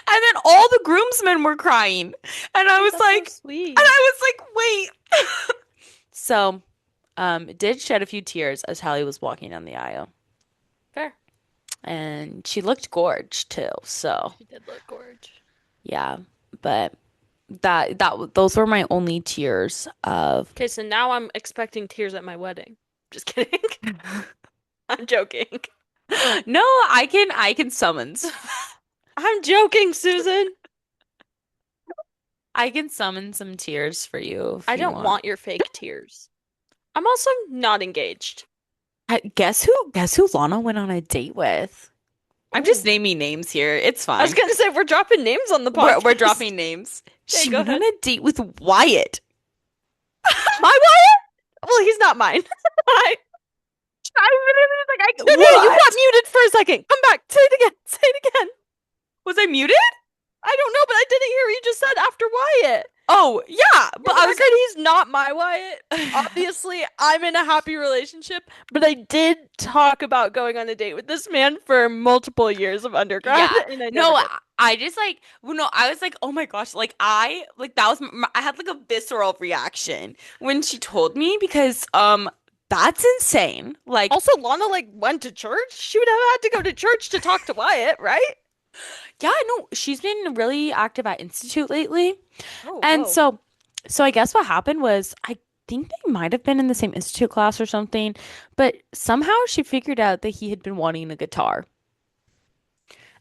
then all the groomsmen were crying, and I Oh, was that's so like, sweet. wait. So. Did shed a few tears as Hallie was walking down the aisle. Fair. And she looked gorge too. So, She did look gorge. yeah. But those were my only tears of Okay, so now I'm expecting tears at my wedding. Just kidding. I'm joking. No, I can summons. I'm joking, Susan. I can summon some tears for you if I you don't want. want your fake tears. I'm also not engaged. Guess who Lana went on a date with? I'm just Ooh. naming names here. It's I was fine. gonna say we're dropping names on the We're podcast. dropping names. Okay, She go went on ahead. a date with Wyatt. My Wyatt? Well, he's not mine. I I literally was No, like, no, no, you got what? muted for a second. Come back. Say it again. Say it again. Was I muted? I don't know, but I didn't hear what you just said after Wyatt. Oh, yeah, For but the I record, he's not my Wyatt. was Obviously, I'm in a happy relationship, but I did talk about going on a date with this man for multiple years of undergrad, yeah. and I never No, did. I just like well, no, I was like, "Oh my gosh." Like that was I had like a visceral reaction when she told me because that's insane. Like, Also, Lana like went to church. She would have had to go to church to talk to Wyatt, right? yeah, no, she's been really active at Institute lately. Oh, And whoa. so I guess what happened was I think they might have been in the same Institute class or something, but somehow she figured out that he had been wanting a guitar.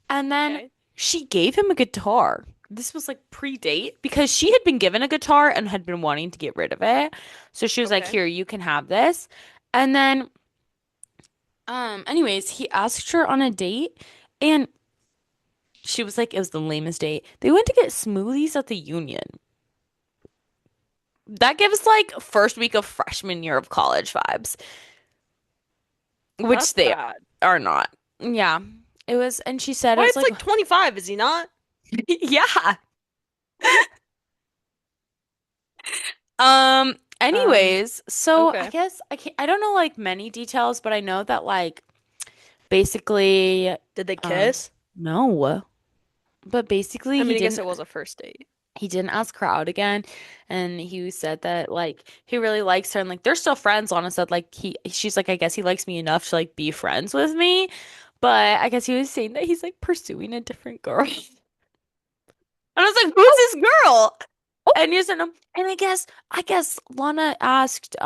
And then Okay. she gave him a guitar. This was like pre-date because she had been given a guitar and had been wanting to get rid of it. So she was like, Okay. "Here, you can have this." And then anyways, he asked her on a date and she was like, it was the lamest date. They went to get smoothies at the Union. That gives like first week of freshman year of college vibes, which That's they bad. are not. Yeah. It was, and she said it was Wyatt's like, like 25, is he not? yeah. Um, Anyways, so I okay. guess I don't know like many details, but I know that like basically, Did they um, kiss? no, but basically I mean, I guess it was a first date. he didn't ask her out again, and he said that like he really likes her, and like they're still friends. Lana said like she's like I guess he likes me enough to like be friends with me, but I guess he was saying that he's like pursuing a different girl. And I was like, who's Oh, this girl? oh, And you said, and I guess Lana asked,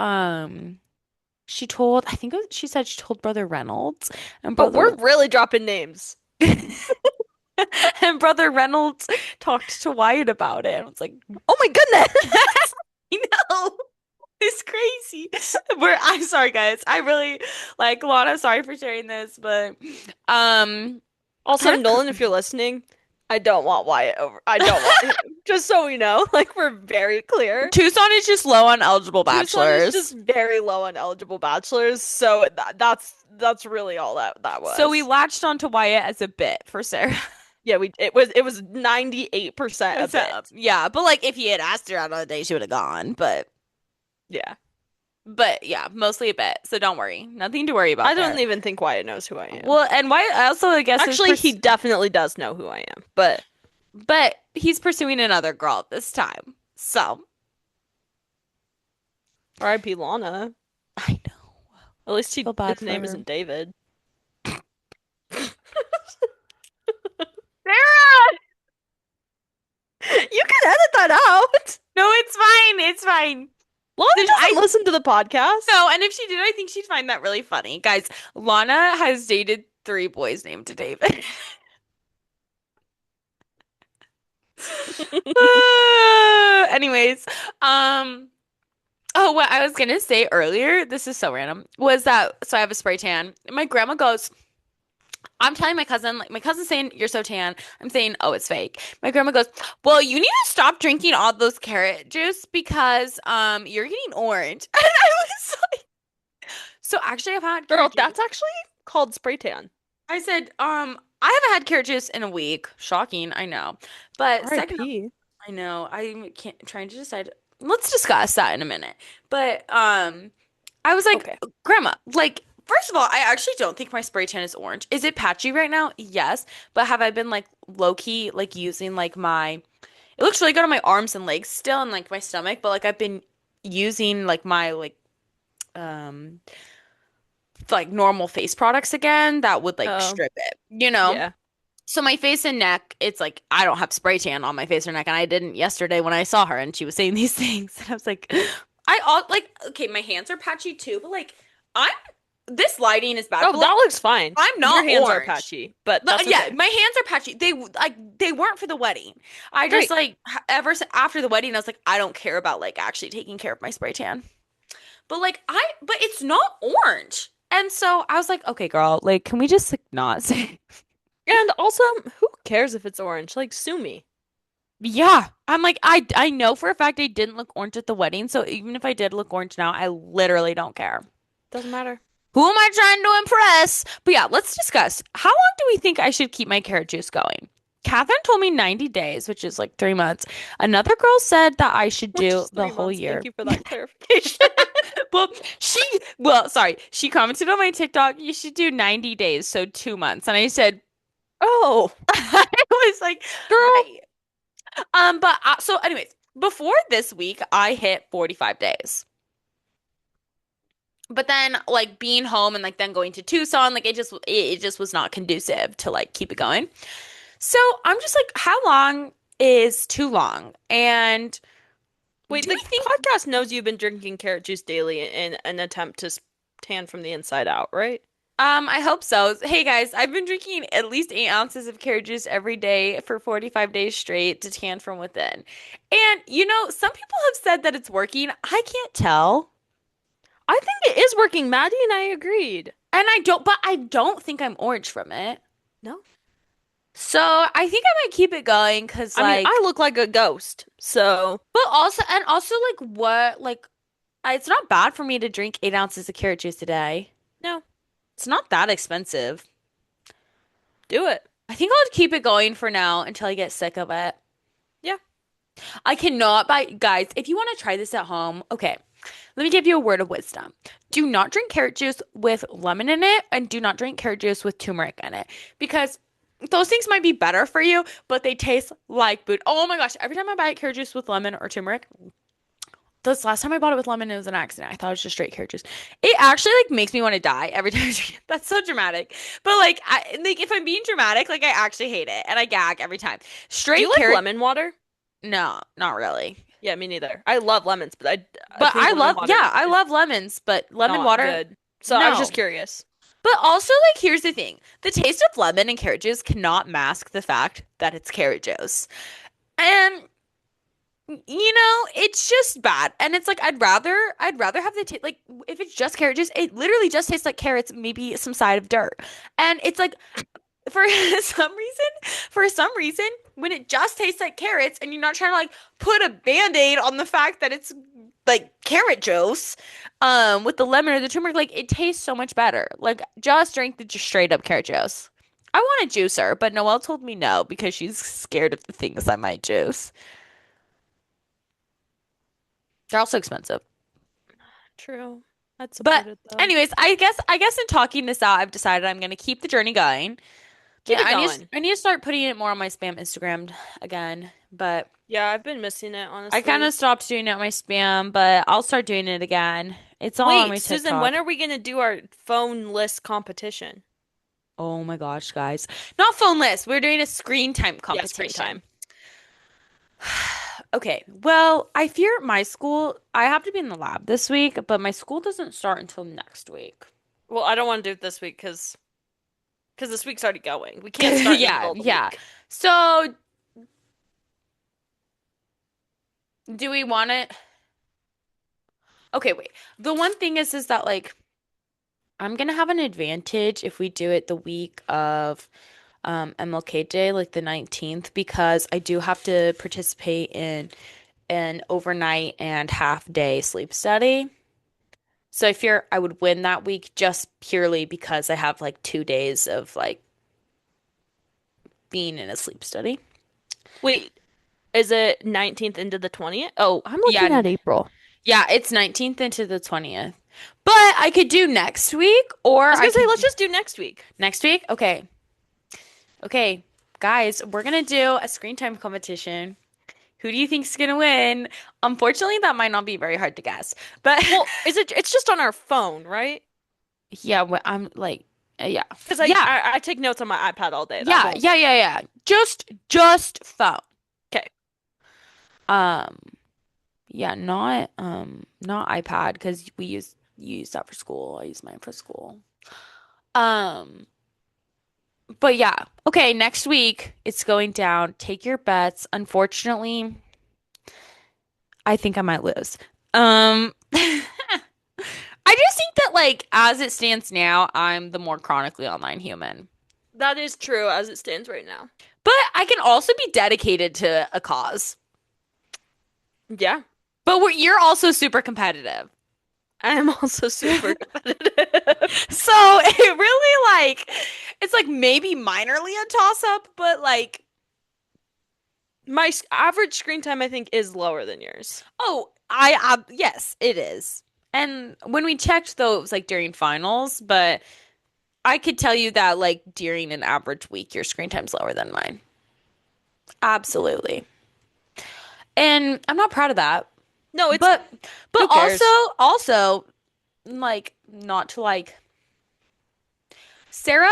she told, I think she said she told Brother Reynolds, and oh, Brother we're really dropping names. and Brother Reynolds talked to Wyatt about it. And I was like, Oh my goodness. I know. It's crazy. I'm sorry, guys. I really like Lana. Sorry for sharing this, but Also, kind of Nolan, if you're listening, I don't want Wyatt over. I don't want him. Just so we know, like we're very clear. Tucson is just low on eligible Tucson is bachelors. just very low on eligible bachelors, so that's really all that So we was. latched onto Wyatt as a bit for Sarah. Yeah, we it was 98% a So, bit. yeah, but like if he had asked her out on a date, she would have gone. Yeah. But yeah, mostly a bit. So don't worry. Nothing to worry I about don't there. even think Wyatt knows who I am. Well, and Wyatt also, I guess, Actually, he definitely does know who I am, but but he's pursuing another girl at this time. So R.I.P. Lana. I know. At least Feel bad his for name her. isn't David. Sarah! You can edit that out. No, it's fine. It's fine. Lana I doesn't listen to the podcast. no, and if she did, I think she'd find that really funny. Guys, Lana has dated three boys named David. Anyways, oh, what I was gonna say earlier, this is so random, was that so I have a spray tan. My grandma goes, I'm telling my cousin, like my cousin's saying you're so tan. I'm saying, oh, it's fake. My grandma goes, well, you need to stop drinking all those carrot juice because you're getting orange. And I was like, so actually I've had Girl, carrot juice. that's actually called spray tan. I said, I haven't had carrot juice in a week. Shocking, I know. But second, R.I.P. I know I can't trying to decide. Let's discuss that in a minute. But I was like, Okay. Grandma, like, first of all, I actually don't think my spray tan is orange. Is it patchy right now? Yes. But have I been like low key, like using like it looks really good on my arms and legs still and like my stomach, but like I've been using like my um like normal face products again that would like Oh, strip it, you know? yeah. So my face and neck, it's like I don't have spray tan on my face or neck, and I didn't yesterday when I saw her and she was saying these things, and I was like, I all like okay, my hands are patchy too, but like I'm this lighting is bad, Oh, but that like looks fine. I'm Your not hands are orange. patchy, but that's Yeah, okay. my hands are patchy. They weren't for the wedding. I just Great. like after the wedding, I was like, I don't care about like actually taking care of my spray tan. But like but it's not orange. And so I was like, okay, girl, like, can we just like not say? And also, who cares if it's orange? Like, sue me. Yeah. I'm like, I know for a fact I didn't look orange at the wedding, so even if I did look orange now, I literally don't care. Doesn't matter. Who am I trying to impress? But yeah, let's discuss. How long do we think I should keep my carrot juice going? Catherine told me 90 days, which is like 3 months. Another girl said that I should Which do is the three whole months. Thank year. you for that clarification. Well, sorry, she commented on my TikTok, you should do 90 days, so 2 months. And I said, Oh, I was like, girl. I, but so anyways, before this week, I hit 45 days. But then like being home and like then going to Tucson, like it just was not conducive to like keep it going. So I'm just like, how long is too long? And Wait, do the we think podcast knows you've been drinking carrot juice daily in an attempt to tan from the inside out, right? I hope so. Hey guys, I've been drinking at least 8 ounces of carrot juice every day for 45 days straight to tan from within. And some people have said that it's working. I can't tell. I think it is working. Maddie and I agreed. And but I don't think I'm orange from it. No. So I think I might keep it going because I mean, I like, look like a ghost. So, but also like what, like, it's not bad for me to drink 8 ounces of carrot juice a day. no, It's not that expensive. do it. I think I'll keep it going for now until I get sick of it. Yeah. I cannot buy, guys, if you want to try this at home, okay, let me give you a word of wisdom. Do not drink carrot juice with lemon in it, and do not drink carrot juice with turmeric in it because those things might be better for you, but they taste like boot. Oh my gosh, every time I buy carrot juice with lemon or turmeric, this last time I bought it with lemon, it was an accident. I thought it was just straight carrot juice. It actually like makes me want to die every time I drink it. That's so dramatic. But like if I'm being dramatic, like I actually hate it and I gag every time. Do you Straight like carrot, lemon water? no, not really. Yeah, me neither. I love lemons, but I But think lemon yeah, water I is love lemons, but lemon not water, good. So I was just no. curious. But also, like, here's the thing. The taste of lemon and carrot juice cannot mask the fact that it's carrot juice. And it's just bad. And it's like I'd rather have the taste like if it's just carrot juice, it literally just tastes like carrots, maybe some side of dirt. And it's like for some reason, when it just tastes like carrots and you're not trying to like put a band-aid on the fact that it's like carrot juice, with the lemon or the turmeric, like it tastes so much better. Like just drink the just straight up carrot juice. I want a juicer, but Noelle told me no because she's scared of the things I might juice. They're also expensive. True. I'd But support it though. anyways, I guess in talking this out, I've decided I'm gonna keep the journey going. Keep Yeah, it going. I need to start putting it more on my spam Instagram again. But Yeah, I've been missing it, I kind honestly. of stopped doing it on my spam, but I'll start doing it again. It's all on Wait, my Susan, when TikTok. are we gonna do our phone list competition? Oh my gosh, guys. Not phone list. We're doing a screen time Yeah, screen competition. time. Okay. Well, I fear my school, I have to be in the lab this week, but my school doesn't start until next week. Well, I don't want to do it this week because this week's already going. We can't start in the Yeah, middle of the yeah. week. So, do we want it? Okay, wait. The one thing is that like I'm gonna have an advantage if we do it the week of MLK Day, like the 19th, because I do have to participate in an overnight and half day sleep study. So I fear I would win that week just purely because I have like 2 days of like being in a sleep study. Wait, is it 19th into the 20th? Oh, I'm Yeah, looking at April. yeah, it's 19th into the 20th. But I could do next week or I was I gonna say, could let's just do next week. next week. Okay. Okay. Guys, we're gonna do a screen time competition. Who do you think's gonna win? Unfortunately, that might not be very hard to guess. But Well, it's just on our phone, right? yeah, I'm like, yeah, Because yeah, I take notes on my iPad all day. That yeah, won't yeah, work. yeah, yeah. Just phone. Okay. Um, yeah, not iPad because we use that for school. I use mine for school. Um, but yeah, okay. Next week it's going down. Take your bets. Unfortunately, I think I might lose. I just think that like as it stands now, I'm the more chronically online human. That is true as it stands right now. But I can also be dedicated to a cause. Yeah. But you're also super competitive. I am also super competitive. So it really like it's like maybe minorly a toss up, but like My average screen time, I think, is lower than yours. oh, I yes, it is. And when we checked though, it was like during finals, but I could tell you that like during an average week, your screen time's lower than mine. Absolutely. And I'm not proud of that. No, it's But who also cares? also like not to like Sarah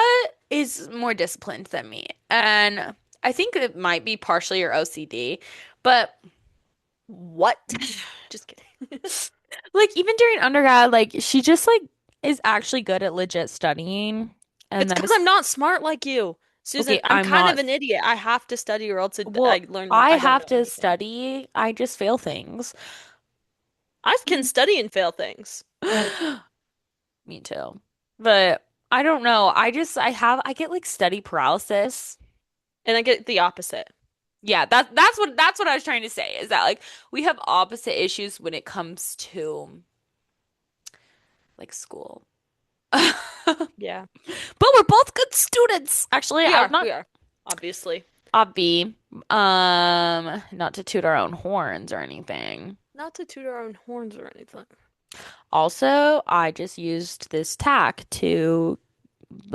is more disciplined than me. And I think it might be partially your OCD, but What? Just kidding. like even during undergrad, like she just like is actually good at legit studying, and It's that because is I'm not smart like you. Susan, okay. I'm I'm kind not. of an idiot. I have to study or else Well, I learn that I I don't have know to anything. study. I just fail things. I can study and fail things. Me too. But I don't know. I get like study paralysis. And I get the opposite. Yeah, that's what I was trying to say is that like we have opposite issues when it comes to like school. Yeah. But we're both good students. Actually, We I'm are. not We are. Obviously. obvi. Not to toot our own horns or anything. Not to toot our own horns or anything. Also, I just used this tack to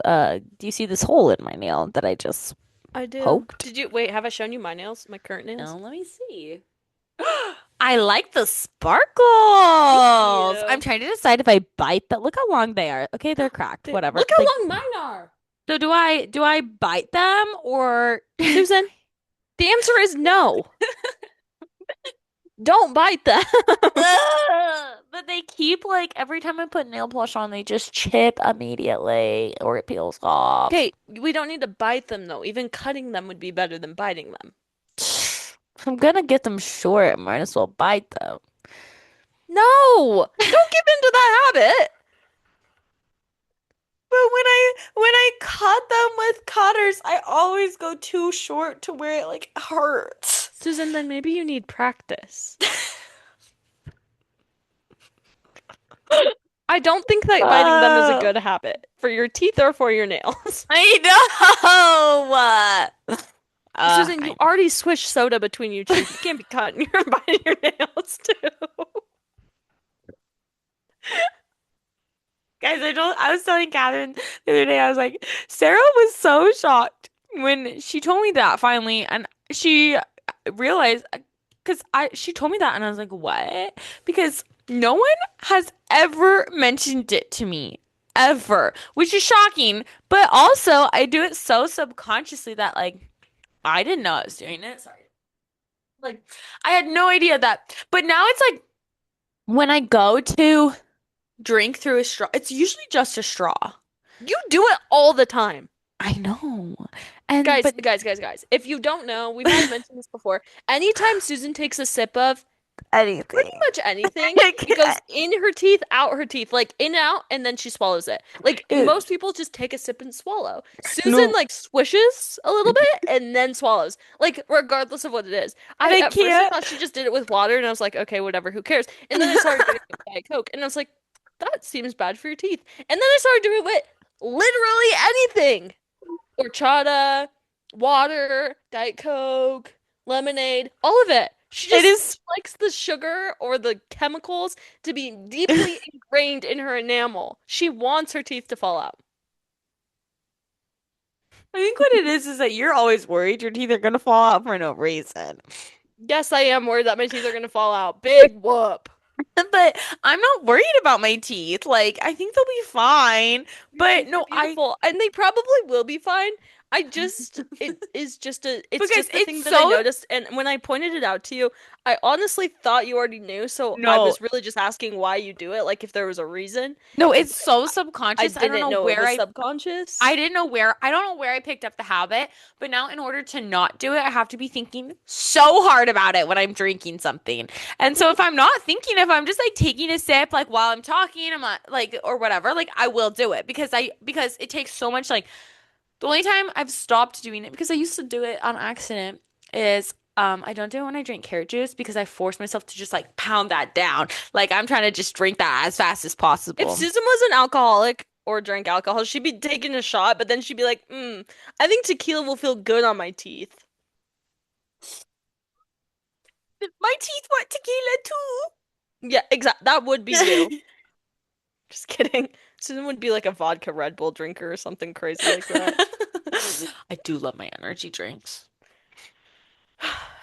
do you see this hole in my nail that I just I do. poked? Did you wait, have I shown you my nails? My current nails? No, let me see. I like the Thank sparkles. I'm you. trying to decide if I bite them. Look how long they are. Okay, they're cracked. Whatever. Look how Like, long mine are. so do I bite them or Susan, the answer is no. Don't bite them. Ugh. But they keep like every time I put nail polish on, they just chip immediately or it peels off. Okay, we don't need to bite them though. Even cutting them would be better than biting them. If I'm gonna get them short, might as well bite them. No! Don't give into that habit. But when I cut them with cutters, I always go too short to where it like hurts. Susan, then maybe you need practice. I don't think that biting them is a Oh, good habit for your teeth or for your nails. I know. Susan, you I already swished soda between your teeth. You can't be cutting your biting your nails too. Guys, I was telling Catherine the other day, I was like, Sarah was so shocked when she told me that finally, and she realized because she told me that, and I was like, what? Because no one has ever mentioned it to me, ever, which is shocking. But also, I do it so subconsciously that like I didn't know I was doing it. Sorry. Like I had no idea that. But now it's like when I go to drink through a straw, it's usually just a straw. You do it all the time. I know. And Guys, but guys, guys, guys. If you don't know, we might have mentioned this before. Anytime Susan takes a sip of pretty anything. much anything, it goes in her teeth, out her teeth, like in and out, and then she swallows it. Like most people just take a sip and swallow. Susan No, like swishes a little bit and then swallows. Like regardless of what it is. and I I at first I can't. thought she just did it with water, and I was like, okay, whatever, who cares? And then I started doing it with Diet Coke, and I was like, that seems bad for your teeth. And then I started doing it with literally anything. Horchata, water, Diet Coke, lemonade, all of it. It is. She likes the sugar or the chemicals to be deeply ingrained in her enamel. She wants her teeth to fall out. I think what it is that you're always worried your teeth are gonna fall out for no reason. Yes, I am worried that my teeth are gonna fall out. Big whoop. But I'm not worried about my teeth. Like, I think they'll be fine. Your But teeth are no, beautiful, and they probably will be fine. It is just it's because just the thing it's that I so, noticed, and when I pointed it out to you, I honestly thought you already knew, so I no, was really just asking why you do it, like if there was a reason. no, it's But so I subconscious. didn't know it was subconscious. I don't know where I picked up the habit, but now in order to not do it, I have to be thinking so hard about it when I'm drinking something. And so if I'm not thinking, if I'm just like taking a sip, like while I'm talking, I'm not like, or whatever, like I will do it because it takes so much like, the only time I've stopped doing it because I used to do it on accident is I don't do it when I drink carrot juice because I force myself to just like pound that down. Like I'm trying to just drink that as fast as If possible. Susan was an alcoholic or drank alcohol, she'd be taking a shot, but then she'd be like, I think tequila will feel good on my teeth. My teeth want tequila Yeah, exactly. That would be you. too. Just kidding. Susan would be like a vodka Red Bull drinker or something crazy like that. I do love my energy drinks.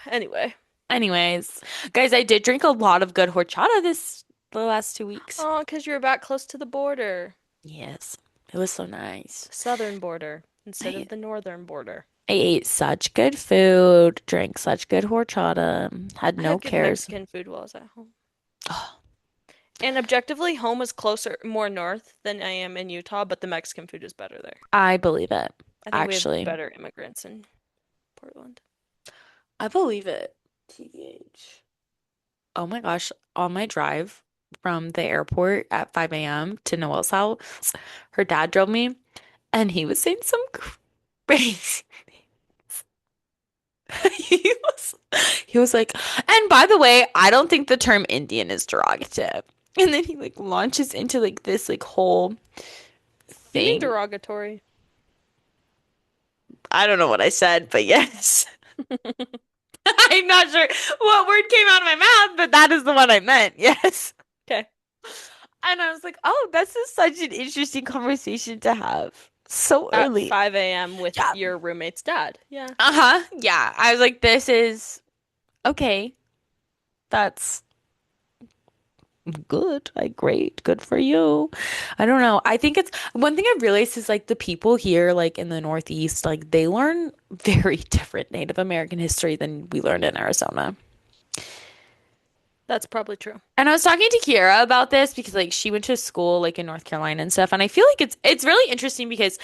Anyway. Anyways, guys, I did drink a lot of good horchata the last 2 weeks. Oh, because you're back close to the border. Yes, it was so nice. The southern border instead I of the northern border. I ate such good food, drank such good horchata, had I no had good cares. Mexican food while I was at home. Oh, And objectively, home is closer, more north than I am in Utah, but the Mexican food is better there. I believe it, I think we have actually. better immigrants in Portland. I believe it. TH. Oh my gosh, on my drive from the airport at 5 a.m. to Noelle's house, her dad drove me and he was saying some crazy. He was, he was like, and by the way, I don't think the term Indian is derogative. And then he like launches into like this like whole You mean thing. derogatory? I don't know what I said, but yes. I'm not sure what word came out of my mouth, but that is the one I meant. Yes. Okay. And I was like, oh, this is such an interesting conversation to have so At early. 5 a.m. with Yeah. your roommate's dad. Yeah. Uh-huh. Yeah. I was like, this is okay. That's good. Like, great. Good for you. I don't know. I think it's one thing I've realized is like the people here, like in the Northeast, like they learn very different Native American history than we learned in Arizona. That's probably true. And I was talking to Kiera about this because like she went to school like in North Carolina and stuff, and I feel like it's really interesting because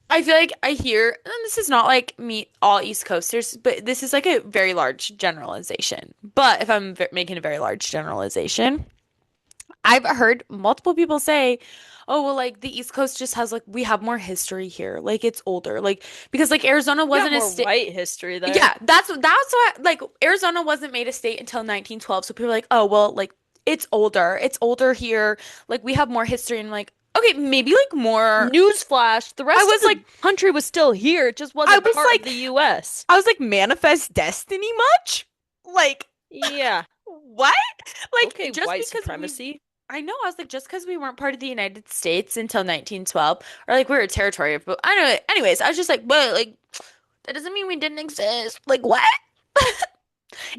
I feel like I hear, and this is not like me all East Coasters, but this is like a very large generalization. But if I'm making a very large generalization, I've heard multiple people say, "Oh, well, like the East Coast just has like we have more history here. Like it's older. Like because like Arizona You got wasn't a more state." white history there. Yeah, that's why like Arizona wasn't made a state until 1912. So people are like, "Oh, well, like it's older. It's older here. Like we have more history." And like, okay, maybe like more. Newsflash, the I rest of was like, the country was still here, it just I wasn't was part of like, the US. I was like, manifest destiny much? Like, Yeah. what? Okay, Like, just white because we, supremacy. I know, I was like, just because we weren't part of the United States until 1912, or like we were a territory of, but I don't know. Anyways, I was just like, but like, that doesn't mean we didn't exist. Like, what?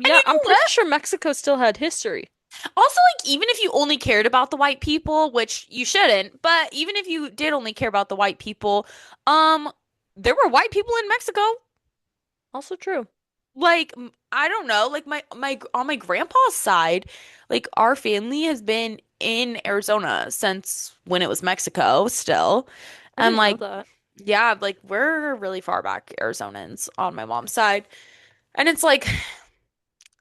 And Yeah, you I'm know pretty what? sure Mexico still had history. Also, like, even if you only cared about the white people, which you shouldn't, but even if you did only care about the white people, um, there were white people in Mexico. Also true. Like, I don't know, like my on my grandpa's side, like our family has been in Arizona since when it was Mexico still. I And didn't know like, that. yeah, like we're really far back Arizonans on my mom's side. And it's like,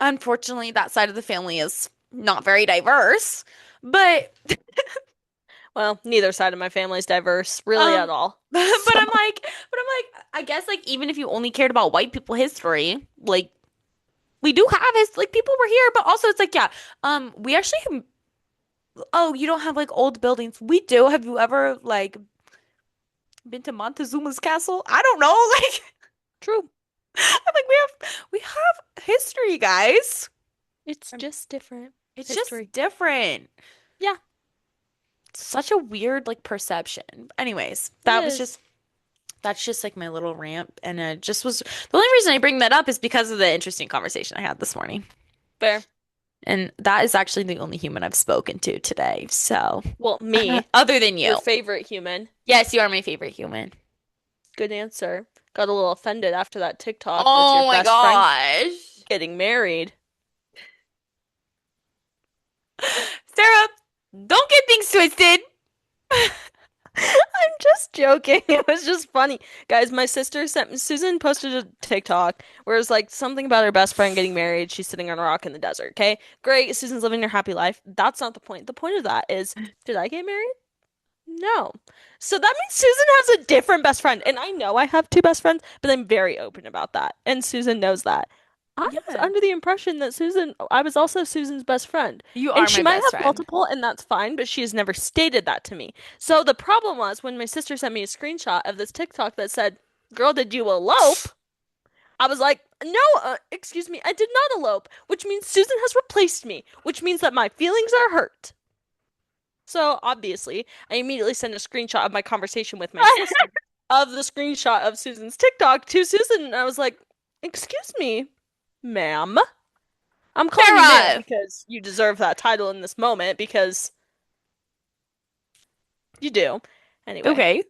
unfortunately, that side of the family is not very diverse. But Well, neither side of my family is diverse, really at Um, all. but So, I'm like, I guess like even if you only cared about white people history, like we do have his like people were here, but also it's like yeah, we actually have, oh you don't have like old buildings. We do. Have you ever like been to Montezuma's castle? I don't know. Like true. I'm like we have history, guys. It's just different It's just history. different. Yeah, Such a weird like perception. Anyways, it that was is. just that's just like my little rant. And it just was the only reason I bring that up is because of the interesting conversation I had this morning. Fair. And that is actually the only human I've spoken to today. So, Well, me, other than your you. favorite human. Yes, you are my favorite human. Good answer. Got a little offended after that TikTok with your Oh my best friend gosh. getting married. Sarah, don't get things twisted. I'm just joking. It was just funny. Guys, my sister sent Susan posted a TikTok where it's like something about her best friend getting married. She's sitting on a rock in the desert. Okay. Great. Susan's living her happy life. That's not the point. The point of that is, did I get married? No. So that means Susan has a different best friend. And I know I have two best friends, but I'm very open about that. And Susan knows that. I was Yeah. under the impression that I was also Susan's best friend. You And are she my might best have friend. multiple, and that's fine, but she has never stated that to me. So the problem was when my sister sent me a screenshot of this TikTok that said, "Girl, did you elope?" I was like, "No, excuse me, I did not elope," which means Susan has replaced me, which means that my feelings are hurt. So obviously, I immediately sent a screenshot of my conversation with my sister of the screenshot of Susan's TikTok to Susan, and I was like, "Excuse me, ma'am. I'm calling you ma'am Sarah. because you deserve that title in this moment because you do." Anyway, Okay.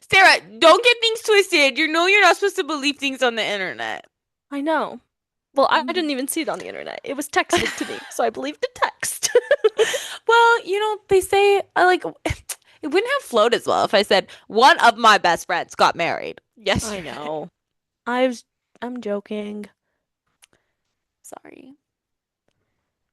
Sarah, don't get things twisted. You know you're not supposed to believe things on the internet. I know. Well, I didn't even see it on the internet. It was texted to me, so I believed the text. Well, they say it wouldn't have flowed as well if I said one of my best friends got married I yesterday. know. I was I'm joking. Sorry.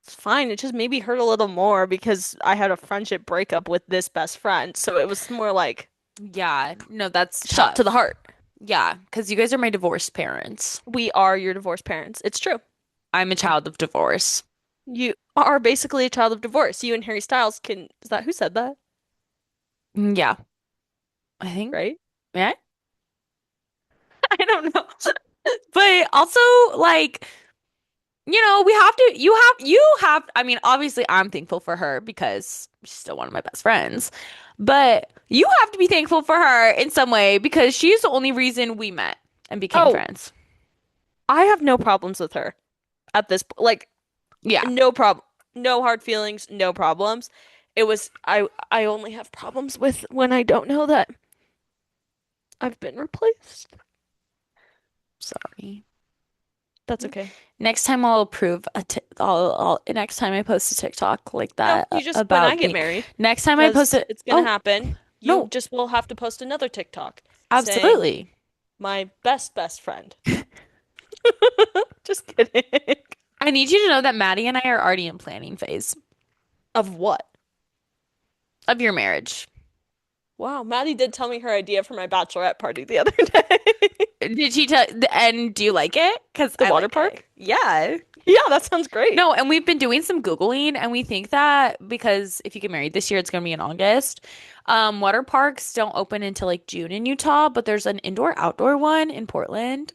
It's fine. It just maybe hurt a little more because I had a friendship breakup with this best friend. So it was more like Yeah, no, that's shot to the tough. heart. Yeah, because you guys are my divorced parents. We are your divorced parents. It's true. I'm a child of divorce. You are basically a child of divorce. You and Harry Styles can, is that who said that? Yeah, I think. Right? Yeah, I don't know. But also, like, we have to, I mean, obviously, I'm thankful for her because she's still one of my best friends. But you have to be thankful for her in some way because she's the only reason we met and became Oh, friends. I have no problems with her at this point. Like, Yeah. no problem. No hard feelings, no problems. It was I only have problems with when I don't know that I've been replaced. Sorry. That's okay. Next time I'll approve next time I post a TikTok like No, that you just when I about get me. married, Next time I post because it. it's gonna Oh, happen, you no. just will have to post another TikTok saying Absolutely. my best friend. Just kidding. I need you to know that Maddie and I are already in planning phase Of what? of your marriage. Wow, Maddie did tell me her idea for my bachelorette party the other day. Did she tell, and do you like it? Because The I water like it. park? Yeah. Yeah, that sounds great. No, and we've been doing some Googling, and we think that because if you get married this year, it's going to be in August. Water parks don't open until like June in Utah, but there's an indoor outdoor one in Portland.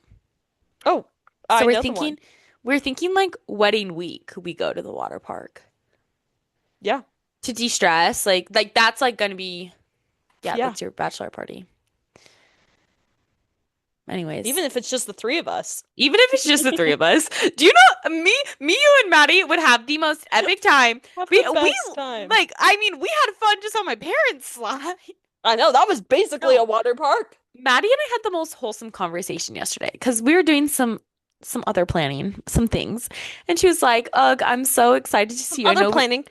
Oh, So I know the one. we're thinking like wedding week, we go to the water park Yeah. to de-stress. Like that's like going to be, yeah, Yeah. that's your bachelor party. Anyways. Even if it's just the three of us. Even if it's just the three of us. Do you know you and Maddie would have the most epic time. Have We the we best time. like I mean, we had fun just on my parents' slide. I know, that was basically a No. water park. Maddie and I had the most wholesome conversation yesterday because we were doing some other planning, some things. And she was like, "Ugh, I'm so excited to Some see you. I other know we planning.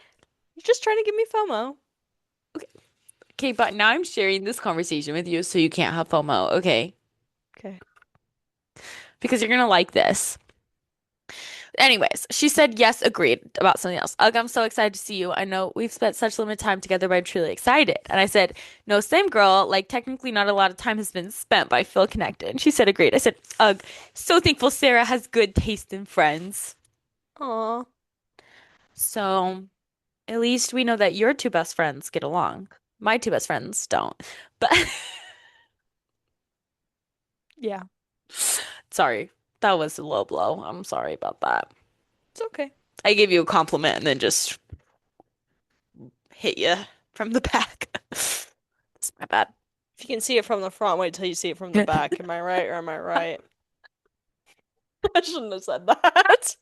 You're just trying to give me FOMO. okay, okay, but now I'm sharing this conversation with you so you can't have FOMO, okay? Okay. Because you're gonna like this." Anyways, she said yes, agreed about something else. Ugh, I'm so excited to see you. I know we've spent such limited time together, but I'm truly excited. And I said, no, same girl. Like, technically, not a lot of time has been spent, but I feel connected. And she said, agreed. I said, ugh, so thankful Sarah has good taste in friends. Aw. So at least we know that your two best friends get along. My two best friends don't. But Yeah. sorry, that was a low blow. I'm sorry about that. It's okay. I gave you a compliment and then just hit you from the back. It's my bad. If you can see it from the front, wait till you see it from the back. Am I right or am I right? I shouldn't have said that.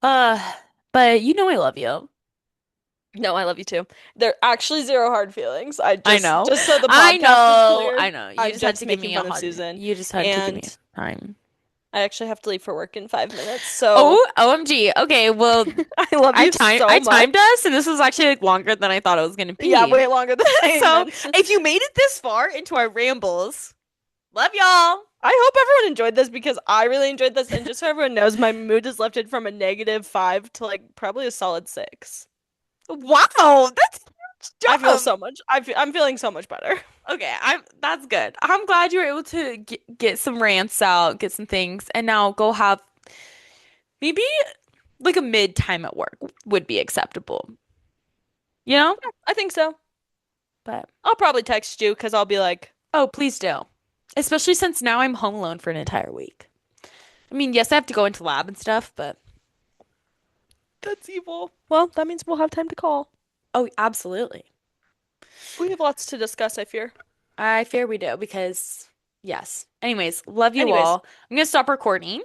Uh, but I love you. No, I love you too. There are actually zero hard feelings. I I just know. just so the I podcast is know. clear, I know. You I'm just had just to give making me a fun of hug. Susan. You just had to give me And time. I actually have to leave for work in 5 minutes, so Oh, OMG. Okay, well, I love you I so much. timed us and this was actually like longer than I thought it was gonna Yeah, be. way longer than I So, meant. if you made it this far into our rambles, love y'all. I hope everyone enjoyed this because I really enjoyed this, and just so everyone knows, my mood is lifted from a -5 to like probably a solid 6. Wow, that's a huge I feel jump. so much. I'm feeling so much better. Okay, that's good. I'm glad you were able to get some rants out, get some things, and now go have maybe like a mid time at work would be acceptable. You know? I think so. But I'll probably text you because I'll be like, oh, please do. Especially since now I'm home alone for an entire week. I mean, yes, I have to go into lab and stuff, but that's evil. Well, that means we'll have time to call. oh, absolutely. We have lots to discuss, I fear. I fear we do because yes. Anyways, love you Anyways, all. I'm gonna stop recording.